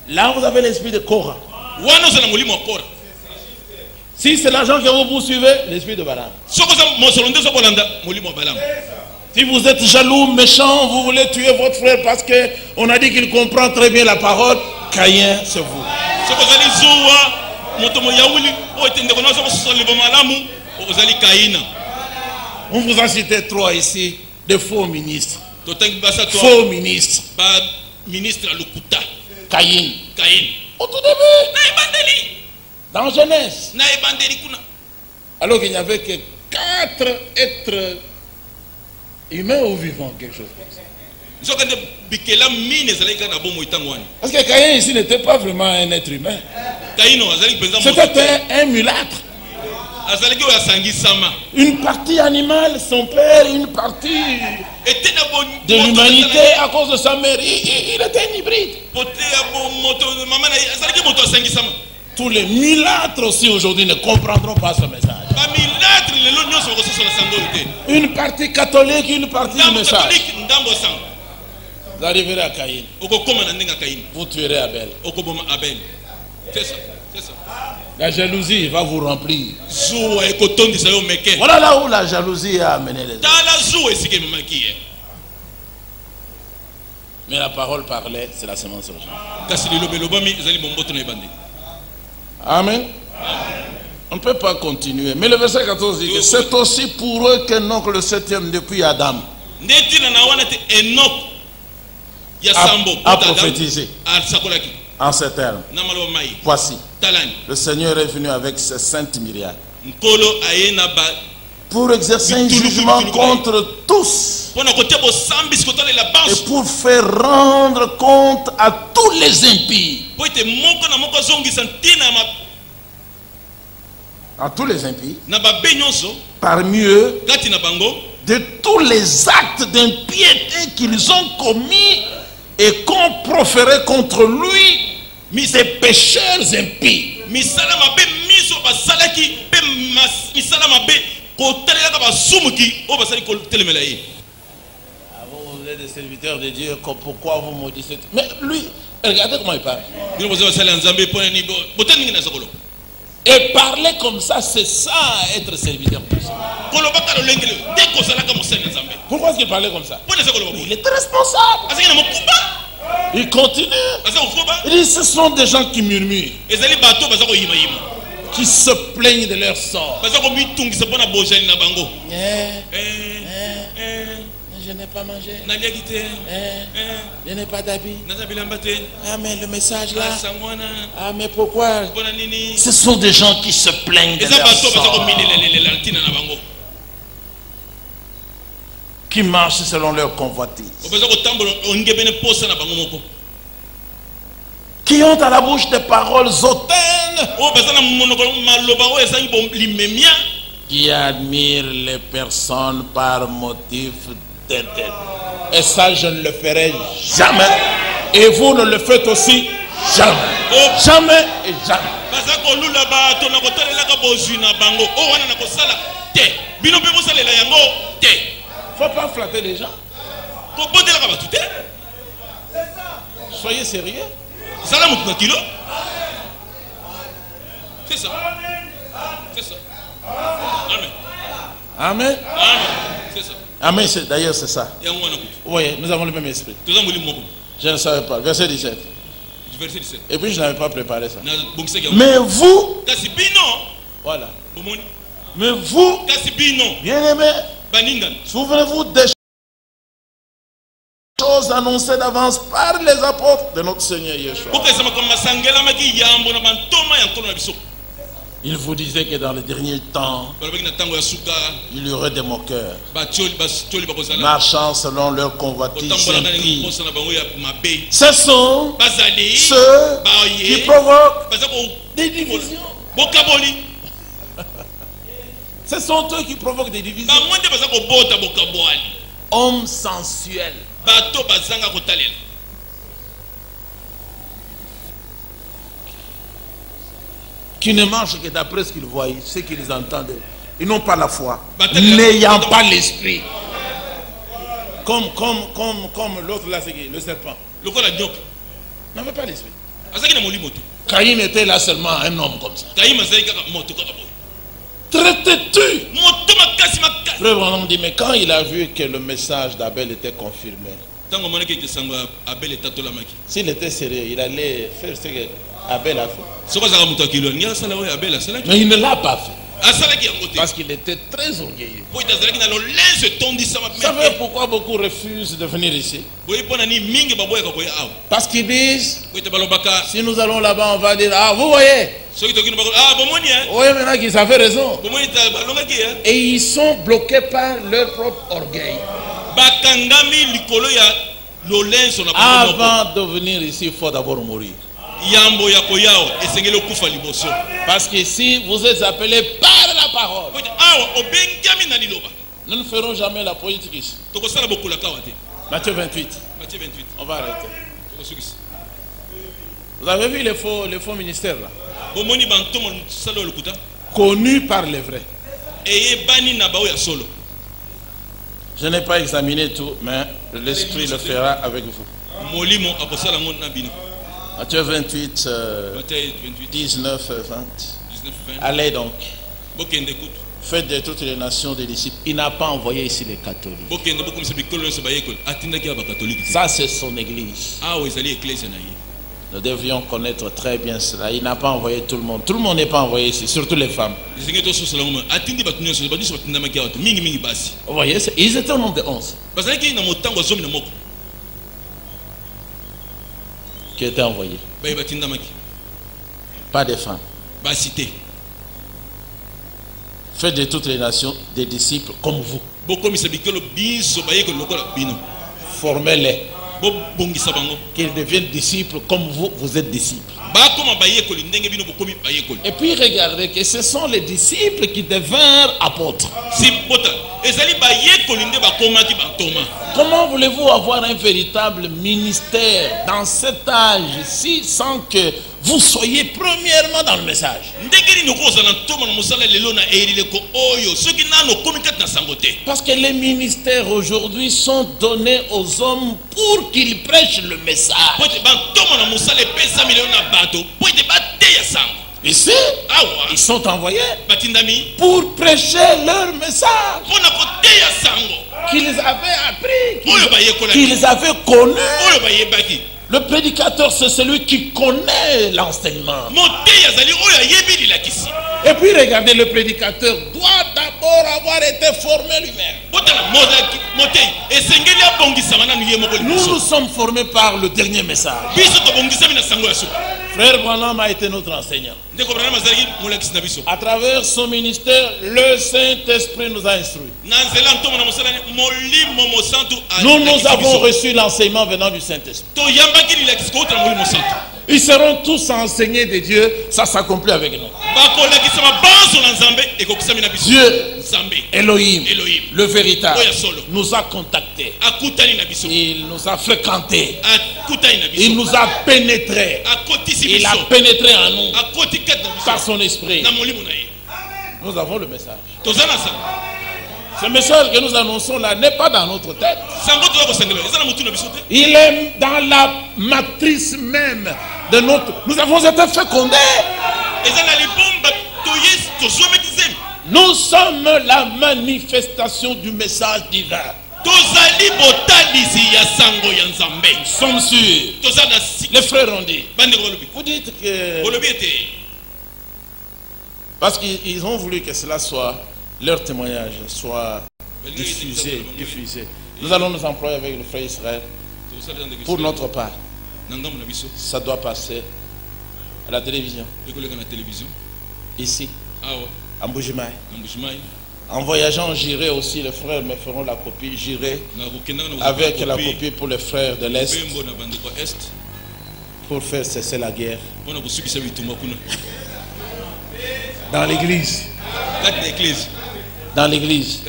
Là, vous avez l'esprit de Korah. Si c'est l'argent que vous poursuivez, l'esprit de Balaam. Si vous êtes jaloux, méchant, vous voulez tuer votre frère parce qu'on a dit qu'il comprend très bien la parole, Caïn, c'est vous. On vous a cité trois ici, de faux ministres. Faux ministres. Caïn. Au tout début. Dans Genèse. Alors qu'il n'y avait que 4 êtres humains ou vivants, quelque chose comme ça. Parce que Caïn ici n'était pas vraiment un être humain. C'était un mulâtre. Une partie animale, son père, une partie de l'humanité à cause de sa mère. Il était un hybride. Tous les mulâtres aussi aujourd'hui ne comprendront pas ce message. Une partie catholique, une partie du message. Vous arriverez à Caïn. Vous tuerez Abel. C'est ça. La jalousie va vous remplir. Voilà là où la jalousie a amené les hommes. Mais la parole parlait, c'est la semence au Amen. On ne peut pas continuer. Mais le verset 14 dit que c'est aussi pour eux qu'un oncle le 7e depuis Adam a prophétisé en ces termes. Voici, le Seigneur est venu avec ses saintes myriades pour exercer un jugement contre tous et pour faire rendre compte à tous les impies. À tous les impies, parmi eux, de tous les actes d'impiété qu'ils ont commis et qu'on proférait contre lui, ces pécheurs impies. Vous êtes des serviteurs de Dieu, pourquoi vous maudissez? Mais lui, regardez comment il parle. Et parler comme ça, c'est ça, être serviteur de Dieu. Pourquoi est-ce qu'il parlait comme ça? Il est responsable. Il continue. Il dit, ce sont des gens qui murmurent, qui se plaignent de leur sort. Je n'ai pas mangé. Je n'ai pas d'habit. Ah mais le message là. Ah mais pourquoi? Ce sont des gens qui se plaignent de leur sort, qui marchent selon leur convoitise, qui ont à la bouche des paroles hautaines, qui admirent les personnes par motif d'intérêt. Et ça, je ne le ferai jamais. Et vous ne le faites aussi jamais. Jamais et jamais. Faut pas flatter les gens. Soyez sérieux. C'est ça. C'est ça. Amen. Amen. Amen. C'est ça. Amen, d'ailleurs c'est ça. Oui, nous avons le même esprit. Je ne savais pas. Verset 17. Et puis je n'avais pas préparé ça. Mais vous, voilà. Mais vous, bien-aimés, souvenez-vous des choses annoncées d'avance par les apôtres de notre Seigneur Yeshua. Il vous disait que dans les derniers temps, il y aurait des moqueurs, marchant selon leur convoitise impie. Ce sont ceux qui provoquent des divisions. Ce sont eux qui provoquent des divisions. Hommes sensuels, qui ne marchent que d'après ce qu'ils voient, ce qu'ils entendent. Ils n'ont pas la foi, n'ayant pas l'esprit. Comme l'autre là, le serpent. N'avait pas l'esprit. Caïn était là seulement un homme comme ça. Très têtu. Frère Branham dit, mais quand il a vu que le message d'Abel était confirmé, s'il était sérieux, il allait faire ce que Abel a fait. Mais il ne l'a pas fait. Parce qu'il était très orgueilleux. Vous savez pourquoi beaucoup refusent de venir ici? Parce qu'ils disent, si nous allons là-bas, on va dire, ah vous voyez, voyez maintenant qu'ils avaient raison. Et ils sont bloqués par leur propre orgueil. Avant de venir ici, il faut d'abord mourir. Parce que si vous êtes appelés par la parole, nous ne ferons jamais la politique ici. Matthieu 28. On va arrêter. Vous avez vu les faux ministères là, connus par les vrais. Je n'ai pas examiné tout, mais l'esprit le fera avec vous. Matthieu 28, 19, 20. Allez donc. Faites de toutes les nations des disciples. Il n'a pas envoyé ici les catholiques. Ça, c'est son église. Nous devrions connaître très bien cela. Il n'a pas envoyé tout le monde. Tout le monde n'est pas envoyé ici, surtout les femmes. Vous voyez, ils étaient au nombre de 11. Qui étaient envoyés. Pas des femmes. Faites de toutes les nations des disciples comme vous. Formez-les. Qu'ils deviennent disciples comme vous, vous êtes disciples. Et puis regardez que ce sont les disciples qui devinrent apôtres. Comment voulez-vous avoir un véritable ministère dans cet âge-ci sans que vous soyez premièrement dans le message. Parce que les ministères aujourd'hui sont donnés aux hommes pour qu'ils prêchent le message. Ici, ils sont envoyés pour prêcher leur message qu'ils avaient appris, qu'ils avaient connu. Le prédicateur, c'est celui qui connaît l'enseignement. Et puis regardez, le prédicateur doit d'abord avoir été formé lui-même. Nous nous sommes formés par le dernier message. Frère Branham a été notre enseignant. À travers son ministère, le Saint-Esprit nous a instruits. Nous avons reçu l'enseignement venant du Saint-Esprit. Ils seront tous enseignés de Dieu, ça s'accomplit avec nous. Dieu, Elohim, le véritable, nous a contactés. Il nous a fréquentés. Il nous a pénétrés. Il a pénétré en nous par son esprit. Nous avons le message. Ce message que nous annonçons là n'est pas dans notre tête. Il est dans la matrice même de notre... Nous avons été fécondés. Nous sommes la manifestation du message divin. Nous sommes sûrs. Les frères ont dit. Vous dites que... Parce qu'ils ont voulu que cela soit... leur témoignage soit diffusé. Nous allons nous employer avec le frère Israël. Pour notre part, ça doit passer à la télévision. Ici, à Mbujimaï. En voyageant, j'irai aussi, les frères me feront la copie. J'irai avec la copie pour les frères de l'Est pour faire cesser la guerre dans l'église. Dans l'église.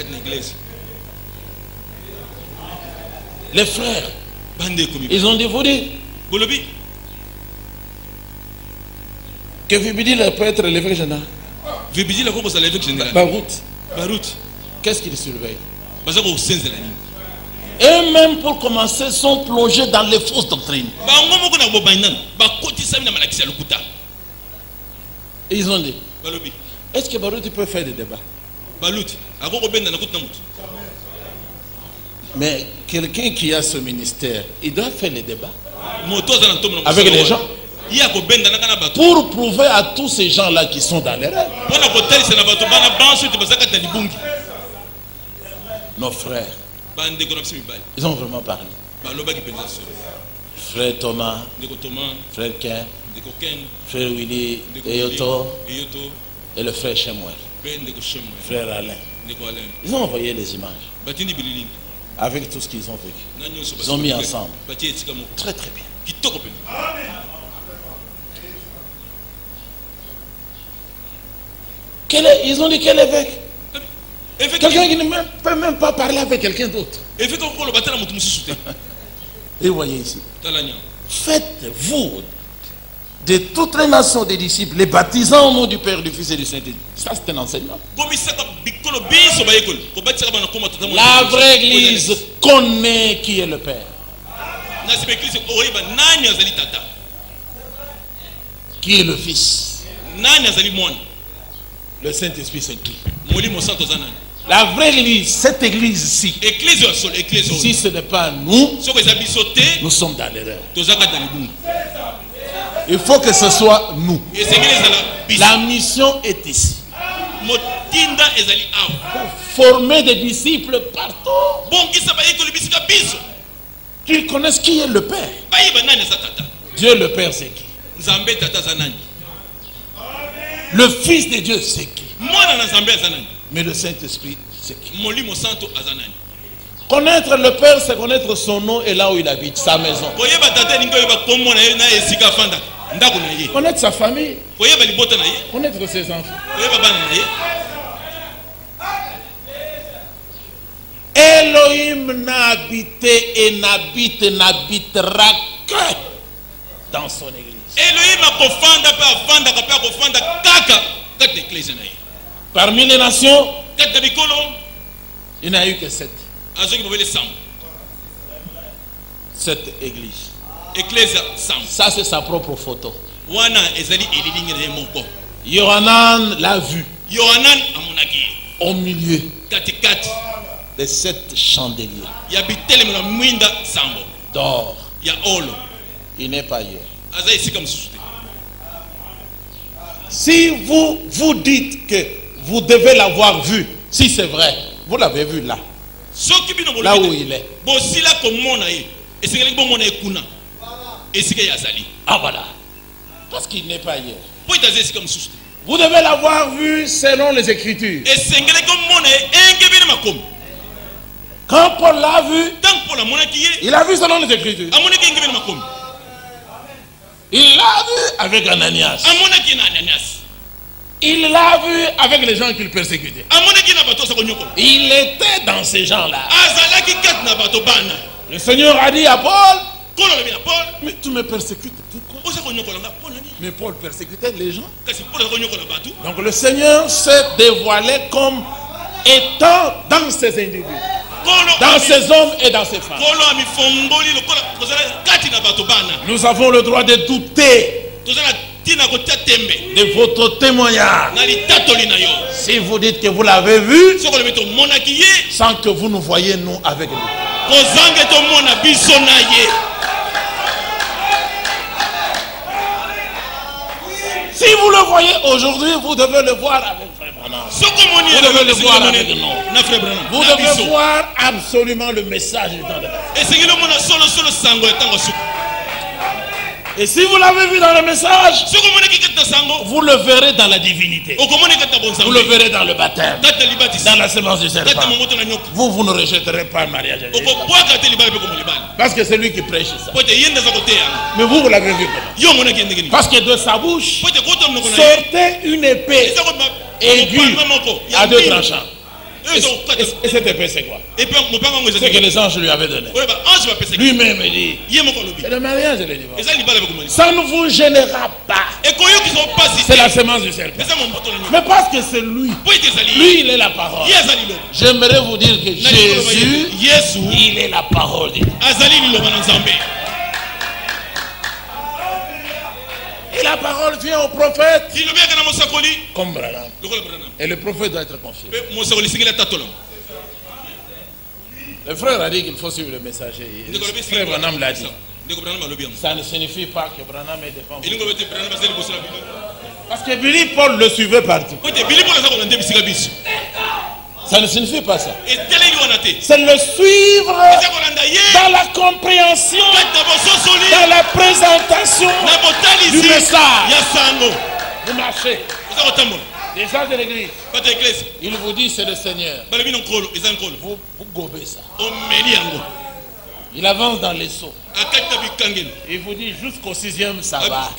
Les frères, ils ont dévoré. Que Vibidi peut être l'évêque général. Barout. Qu'est-ce qu'il surveille? Et même pour commencer, sont plongés dans les fausses doctrines. Et ils ont dit, est-ce que Barout peut faire des débats? Mais quelqu'un qui a ce ministère, il doit faire les débats avec les gens pour prouver à tous ces gens-là qui sont dans l'erreur. Nos frères, ils ont vraiment parlé. Frère Thomas, frère Ken, frère Willy Eyoto et le frère Shemuel, frère Alain. Ils ont envoyé les images avec tout ce qu'ils ont vécu. Ils ont mis ensemble. Très très bien. Ils ont dit quel évêque? Quelqu'un qui ne peut même pas parler avec quelqu'un d'autre. Et voyez ici. Faites-vous de toutes les nations des disciples, les baptisant au nom du Père, du Fils et du Saint-Esprit. Ça, c'est un enseignement. La vraie Église connaît qui est le Père. Qui est le Fils. Le Saint-Esprit, c'est qui? La vraie Église, cette Église-ci, si ce n'est pas nous, nous sommes dans l'erreur. Il faut que ce soit nous. La mission est ici. Pour former des disciples partout. Qu'ils connaissent qui est le Père. Dieu le Père, c'est qui? Le Fils de Dieu, c'est qui? Mais le Saint-Esprit, c'est qui? Connaître le Père, c'est connaître son nom et là où il habite, sa maison. Connaître sa famille. Connaître ses enfants. Elohim n'a habité et n'habitera que dans son église. Parmi les nations, il n'y a eu que 7. 7 églises. Ça, c'est sa propre photo. Yohanan l'a vu au milieu des 7 chandeliers d'or. Il n'est pas hier. Si vous dites que vous devez l'avoir vu, si c'est vrai, vous l'avez vu là. Là où il est. Ah voilà. Parce qu'il n'est pas hier. Vous devez l'avoir vu selon les Écritures. Quand Paul l'a vu, il a vu selon les Écritures. Il l'a vu avec Ananias. Il l'a vu avec les gens qu'il persécutait. Il était dans ces gens-là. Le Seigneur a dit à Paul, mais tu me persécutes, pourquoi? Mais Paul persécutait les gens. Donc le Seigneur s'est dévoilé comme étant dans ces individus, dans ces hommes et dans ces femmes. Nous avons le droit de douter de votre témoignage. Si vous dites que vous l'avez vu, sans que vous nous voyez nous avec nous. Si vous le voyez aujourd'hui, vous devez le voir avec Frère Branham. Vous devez le voir avec nous. Vous devez voir absolument le message du temps de la. Et si vous l'avez vu dans le message, vous le verrez dans la divinité. Vous le verrez dans le baptême, dans la semence du serpent. Vous ne rejetterez pas le mariage. Parce que c'est lui qui prêche ça. Mais vous l'avez vu comment? Parce que de sa bouche sortait une épée aiguë à 2 tranchants. Et cette épée c'est quoi? C'est que les anges lui avaient donné. Lui-même dit, c'est le mariage et le divorce. Ça ne vous gênera pas. C'est la semence du serpent. Mais parce que c'est lui. Lui il est la parole. J'aimerais vous dire que Jésus, il est la parole de Dieu. Et la parole vient au prophète comme Branham. Et le prophète doit être confié. Le frère a dit qu'il faut suivre le messager. Le frère Branham l'a dit. Ça ne signifie pas que Branham est défendu. Parce que Billy Paul le suivait partout. Ça ne signifie pas ça. C'est le suivre dans la compréhension, dans la présentation du message. Vous marchez. Les gens de l'église, il vous dit c'est le Seigneur. Vous gobez ça. Il avance dans les seaux. Il vous dit jusqu'au 6e ça va.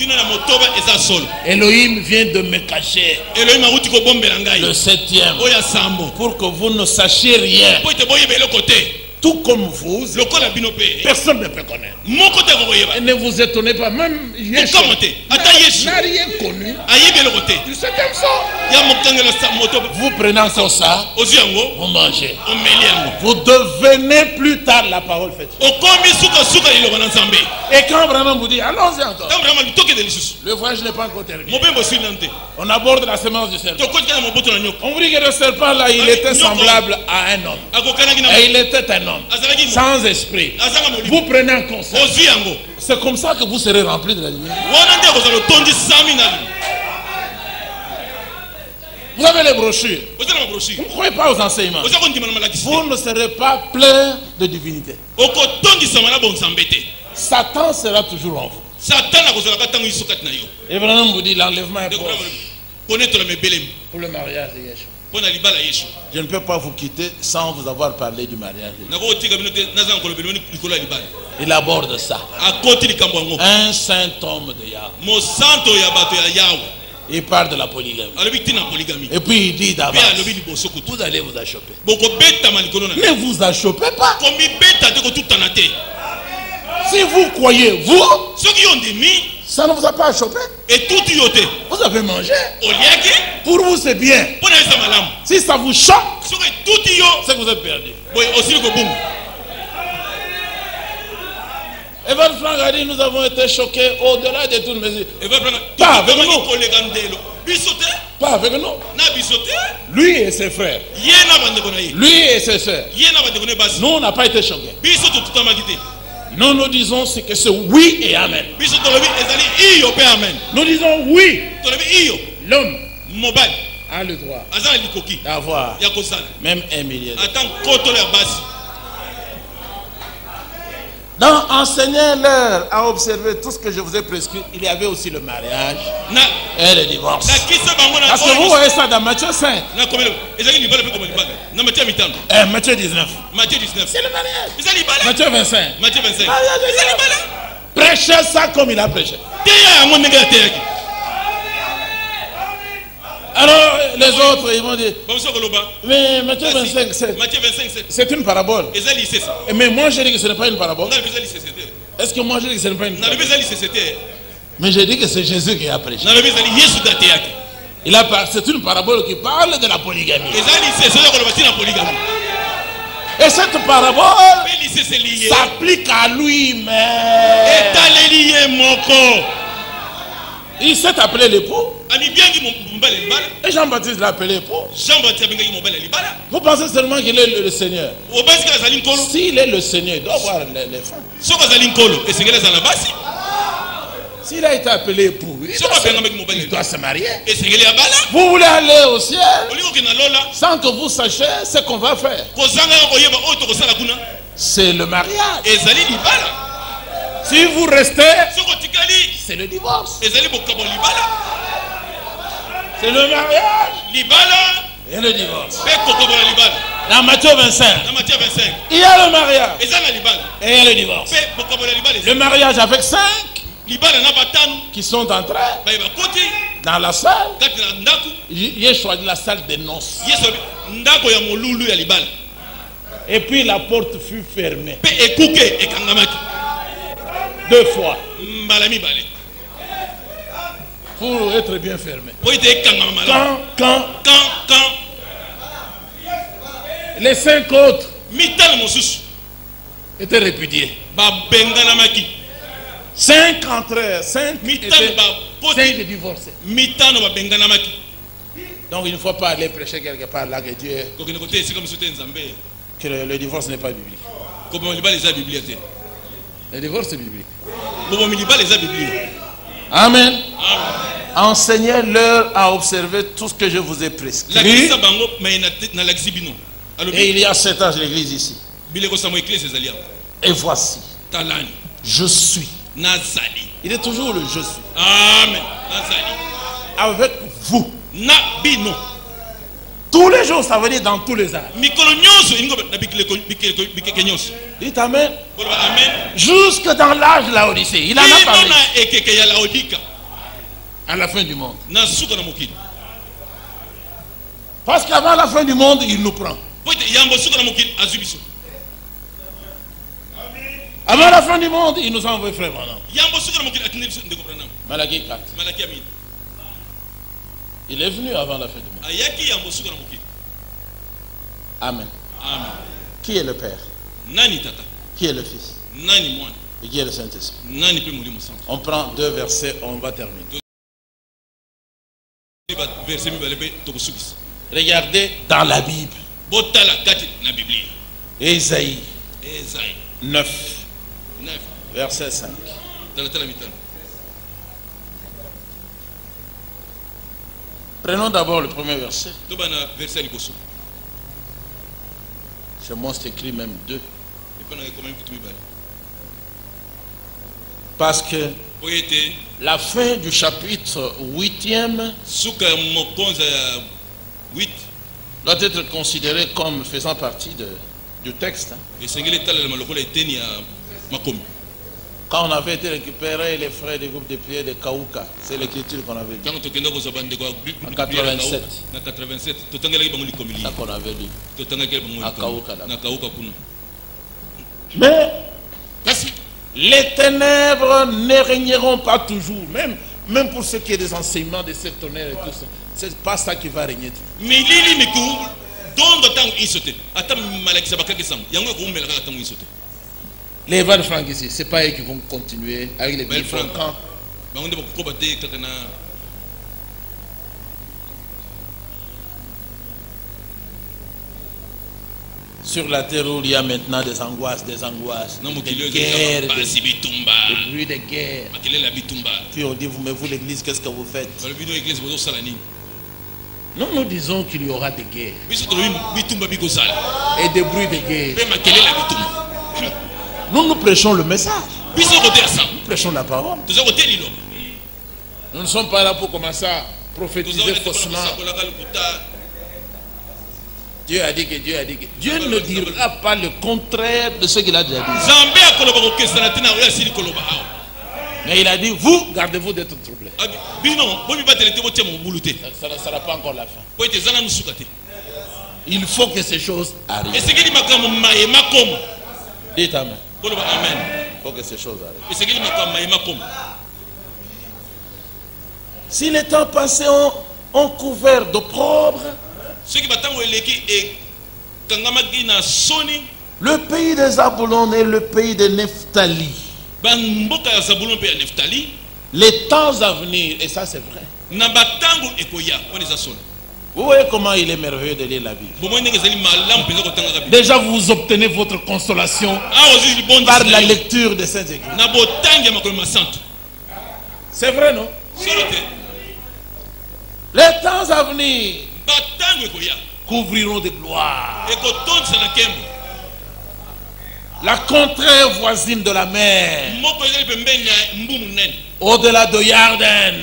Elohim vient de me cacher le 7e pour que vous ne sachiez rien. Tout comme vous, personne ne peut connaître. Et ne vous étonnez pas, même Yeshua n'a rien connu du 7e saut. Vous prenez encore ça, vous mangez. Vous devenez plus tard la parole faite. Et quand Branham vous dit, allons-y encore. Le voyage n'est pas encore terminé. On aborde la semence du serpent. On vous dit que le serpent là, il était semblable à un homme. Et il était un homme. Sans esprit. Vous prenez en compte ça. C'est comme ça que vous serez remplis de la lumière. Vous avez les brochures. Vous ne croyez pas aux enseignements. Vous ne serez pas plein de divinité. Satan sera toujours en vous. Et Branham vous dit l'enlèvement est proche. Pour le mariage de Yeshua. Je ne peux pas vous quitter sans vous avoir parlé du mariage. Il aborde ça. Un saint homme de Yahweh. Il parle de la polygamie. Et puis il dit d'abord, vous allez vous achoper. Ne vous achopez pas. Si vous croyez, vous, Ça ne vous a pas chopé? Et tout yote. Vous avez mangé. Oliaki. Pour vous, c'est bien. Pour les amalam. Si ça vous choque, Sur tout yo. c'est que vous êtes perdu. Oui, aussi le boum. Evan Frank a dit, nous avons été choqués au-delà de toutes mesures. Pas avec nous. Bisote. Pas avec nous. Na bisote. Lui et ses frères. Yena bande konayi. Lui et ses soeurs. Yena bande konayi basi. Nous, on n'a pas été choqués. Bisote tout amakité. Nous, nous disons c'est que c'est oui et amen. Bisote tolobi ezali iyo pe amen. Nous disons oui. Tolobi iyo. L'homme Mobile. a le droit Azali likoki. d'avoir Ya kosala. même 1 million. Attends koto ya basi. Dans enseigner-leur à observer tout ce que je vous ai prescrit, il y avait aussi le mariage Na et le divorce. na kisa bango na. Parce que vous voyez ça dans Matthieu 5. Na komelo. Ezali libala pe komelo libala. Na Matthieu mitano. Matthieu 19. Matthieu 19. C'est le mariage. Ezali libala. Matthieu 25. Matthieu 25. Ezali libala. Prêchez ça comme il a prêché. Teya yango ndenge ya teyaki. Alors les autres, ils vont dire, Bamuso koloba. mais Matthieu 25, Matthieu 25 c'est. c'est une parabole. Ezali sesa. Mais moi, je dis que ce n'est pas une parabole. Na ezali sesete. Est-ce que moi, je dis que ce n'est pas une Na parabole? ezali sesete. Mais je dis que c'est Jésus qui a prêché. Na ezali Yesu da teyaki. C'est une parabole qui parle de la polygamie. Ezali sesete koloba tina polygamie. Et cette parabole Beli sese liye. s'applique à lui-même. Etaleli ye moko. Il s'est appelé l'époux. Ami biengi mbala libala. Et Jean-Baptiste l'a appelé l'époux. Jean-Baptiste bengi mbala libala. Vous pensez seulement qu'il est le Seigneur. Obasi ka zali nkolo. S'il est le Seigneur, il doit voir les femmes. Soko zali nkolo. Esengela zala basi. S'il a été appelé époux, il doit se marier. Esengeli abala. Vous voulez aller au ciel Oliko ke na lola. sans que vous sachiez ce qu'on va faire. Kozanga ko yeba oto kosala kuna. C'est le mariage. Ezali libala. Si vous restez, Soko tikali. c'est le divorce. Ezali bokabo libala. C'est le mariage Libala. et le divorce. Pe kokabo na libala. Dans Matthieu 25, Na Matthieu 25. il y a le mariage Ezala libala. et il y a le divorce. Pe bokabo na libala. Le mariage avec 5 Libala na batanu. qui sont entrés Ba yeba koti. dans la salle. Kati na ndaku. J'ai choisi la salle des noces. Yesu ndako ya molulu ya libala. Et puis la porte fut fermée Pe ekuke ekangamaki. 2 fois Mbala mibale. pour être bien fermé. Po ite ekangama malamu. Quand Quand les 5 autres mitano mosusu étaient répudiés, babenganamaki. 5 entrèrent, 5 Mitano étaient bakoti. divorcés. Mitano babenganamaki. Donc il ne faut pas aller prêcher quelque part là que Dieu, Kokende kote esika mosusu te nzambe. que le divorce n'est pas biblique. Koboma libala eza biblia te. Le divorce est biblique. Koboma libala eza biblia. Amen. Amen. Enseignez-leur à observer tout ce que je vous ai prescrit. Lakisa bango mais na lakisi bino. Et Alobi il y a 7 ans l'église ici. bileko samo église ezali awa. Et voici, Talani. je suis. Nazali. Il est toujours le je suis. Amen. Nazali. Avec vous. Na bino. Tous les jours, ça veut dire dans tous les âges. Mikolo nyonso ingo na bikeke nyonso. Dites Amen. Boloba amen. Jusque dans l'âge de la Odyssée. Il en a parlé. Na ekeke ya laodika. À la fin du monde. Na suka na mokili. Parce qu'avant la fin du monde, il nous prend. Po ite yambo suka na mokili azubiso. Avant la fin du monde, il nous envoie frère Branham. Yambo suka na mokili atindeli ndeko Branham. Malachie 4. Malaki amini. Il est venu avant la fin du monde. Ayaki yambo suka na mokili. Amen. Amen. Qui est le Père? Nani tata? Qui est le Fils? Nani mwana? Et qui est le Saint-Esprit? Nani pe molimo santo? On prend 2 versets, on va terminer. Verset mibale pe tokosukisa. Regardez dans la Bible. Botala kati na Biblia. Ésaïe Esaïe 9, 9. verset 5. Tala mitano. Prenons d'abord le premier verset. Tobana verset likoso. Chez moi, c'est écrit même 2. Epana ko même kutu mibale. Parce que Oyete la fin du chapitre 8e suka mokonza ya 8 doit être considérée comme faisant partie du texte. esengeli tala le malokola eteni ya makomi. Quand on avait été récupéré les frères du groupe de prière de Kaouka, c'est l'écriture qu'on avait dit. Tango tokenda ko zabande ko En 87. na 87 totangela bango likomili. Ça qu'on avait dit. Totangela bango À Kaouka, na kauka kuna. Mais Kasi Les ténèbres ne régneront pas toujours, même pour ce qui est des enseignements de ce tonnerre et tout ça. C'est pas ça qui va régner. Mais lili miku donc tant isoté. Attends malak sabaka kesam. Yango ko melaka tant isoté. Les 20 francs ici, c'est pas eux qui vont continuer avec les 1000 francs. Bah on doit ko baté kakana. Sur la terre où il y a maintenant des angoisses, des guerres, des bruits de guerre. Puis on dit, vous l'église, qu'est-ce que vous faites? Nous disons qu'il y aura des guerres et des bruits de guerre. Nous prêchons le message. Nous prêchons la parole. Nous ne sommes pas là pour commencer à prophétiser faussement. Dieu a dit que Dieu a dit que Dieu ne dira pas le contraire de ce qu'il a déjà dit. Mais il a dit, vous, gardez-vous d'être troublés. Ça ne sera pas encore la fin. Il faut que ces choses arrivent. Dites Amen. Il faut que ces choses arrivent. Si les temps passés ont couvert d'opprobre, le pays des Zabulon et le pays de Nephtali, les temps à venir, et ça c'est vrai. Vous voyez comment il est merveilleux de lire la Bible. Déjà vous obtenez votre consolation par la lecture des Saintes Écritures. C'est vrai, non? Les temps à venir couvriront de gloire la contrée voisine de la mer, au-delà de Yarden.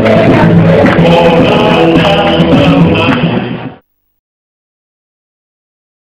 Thank you.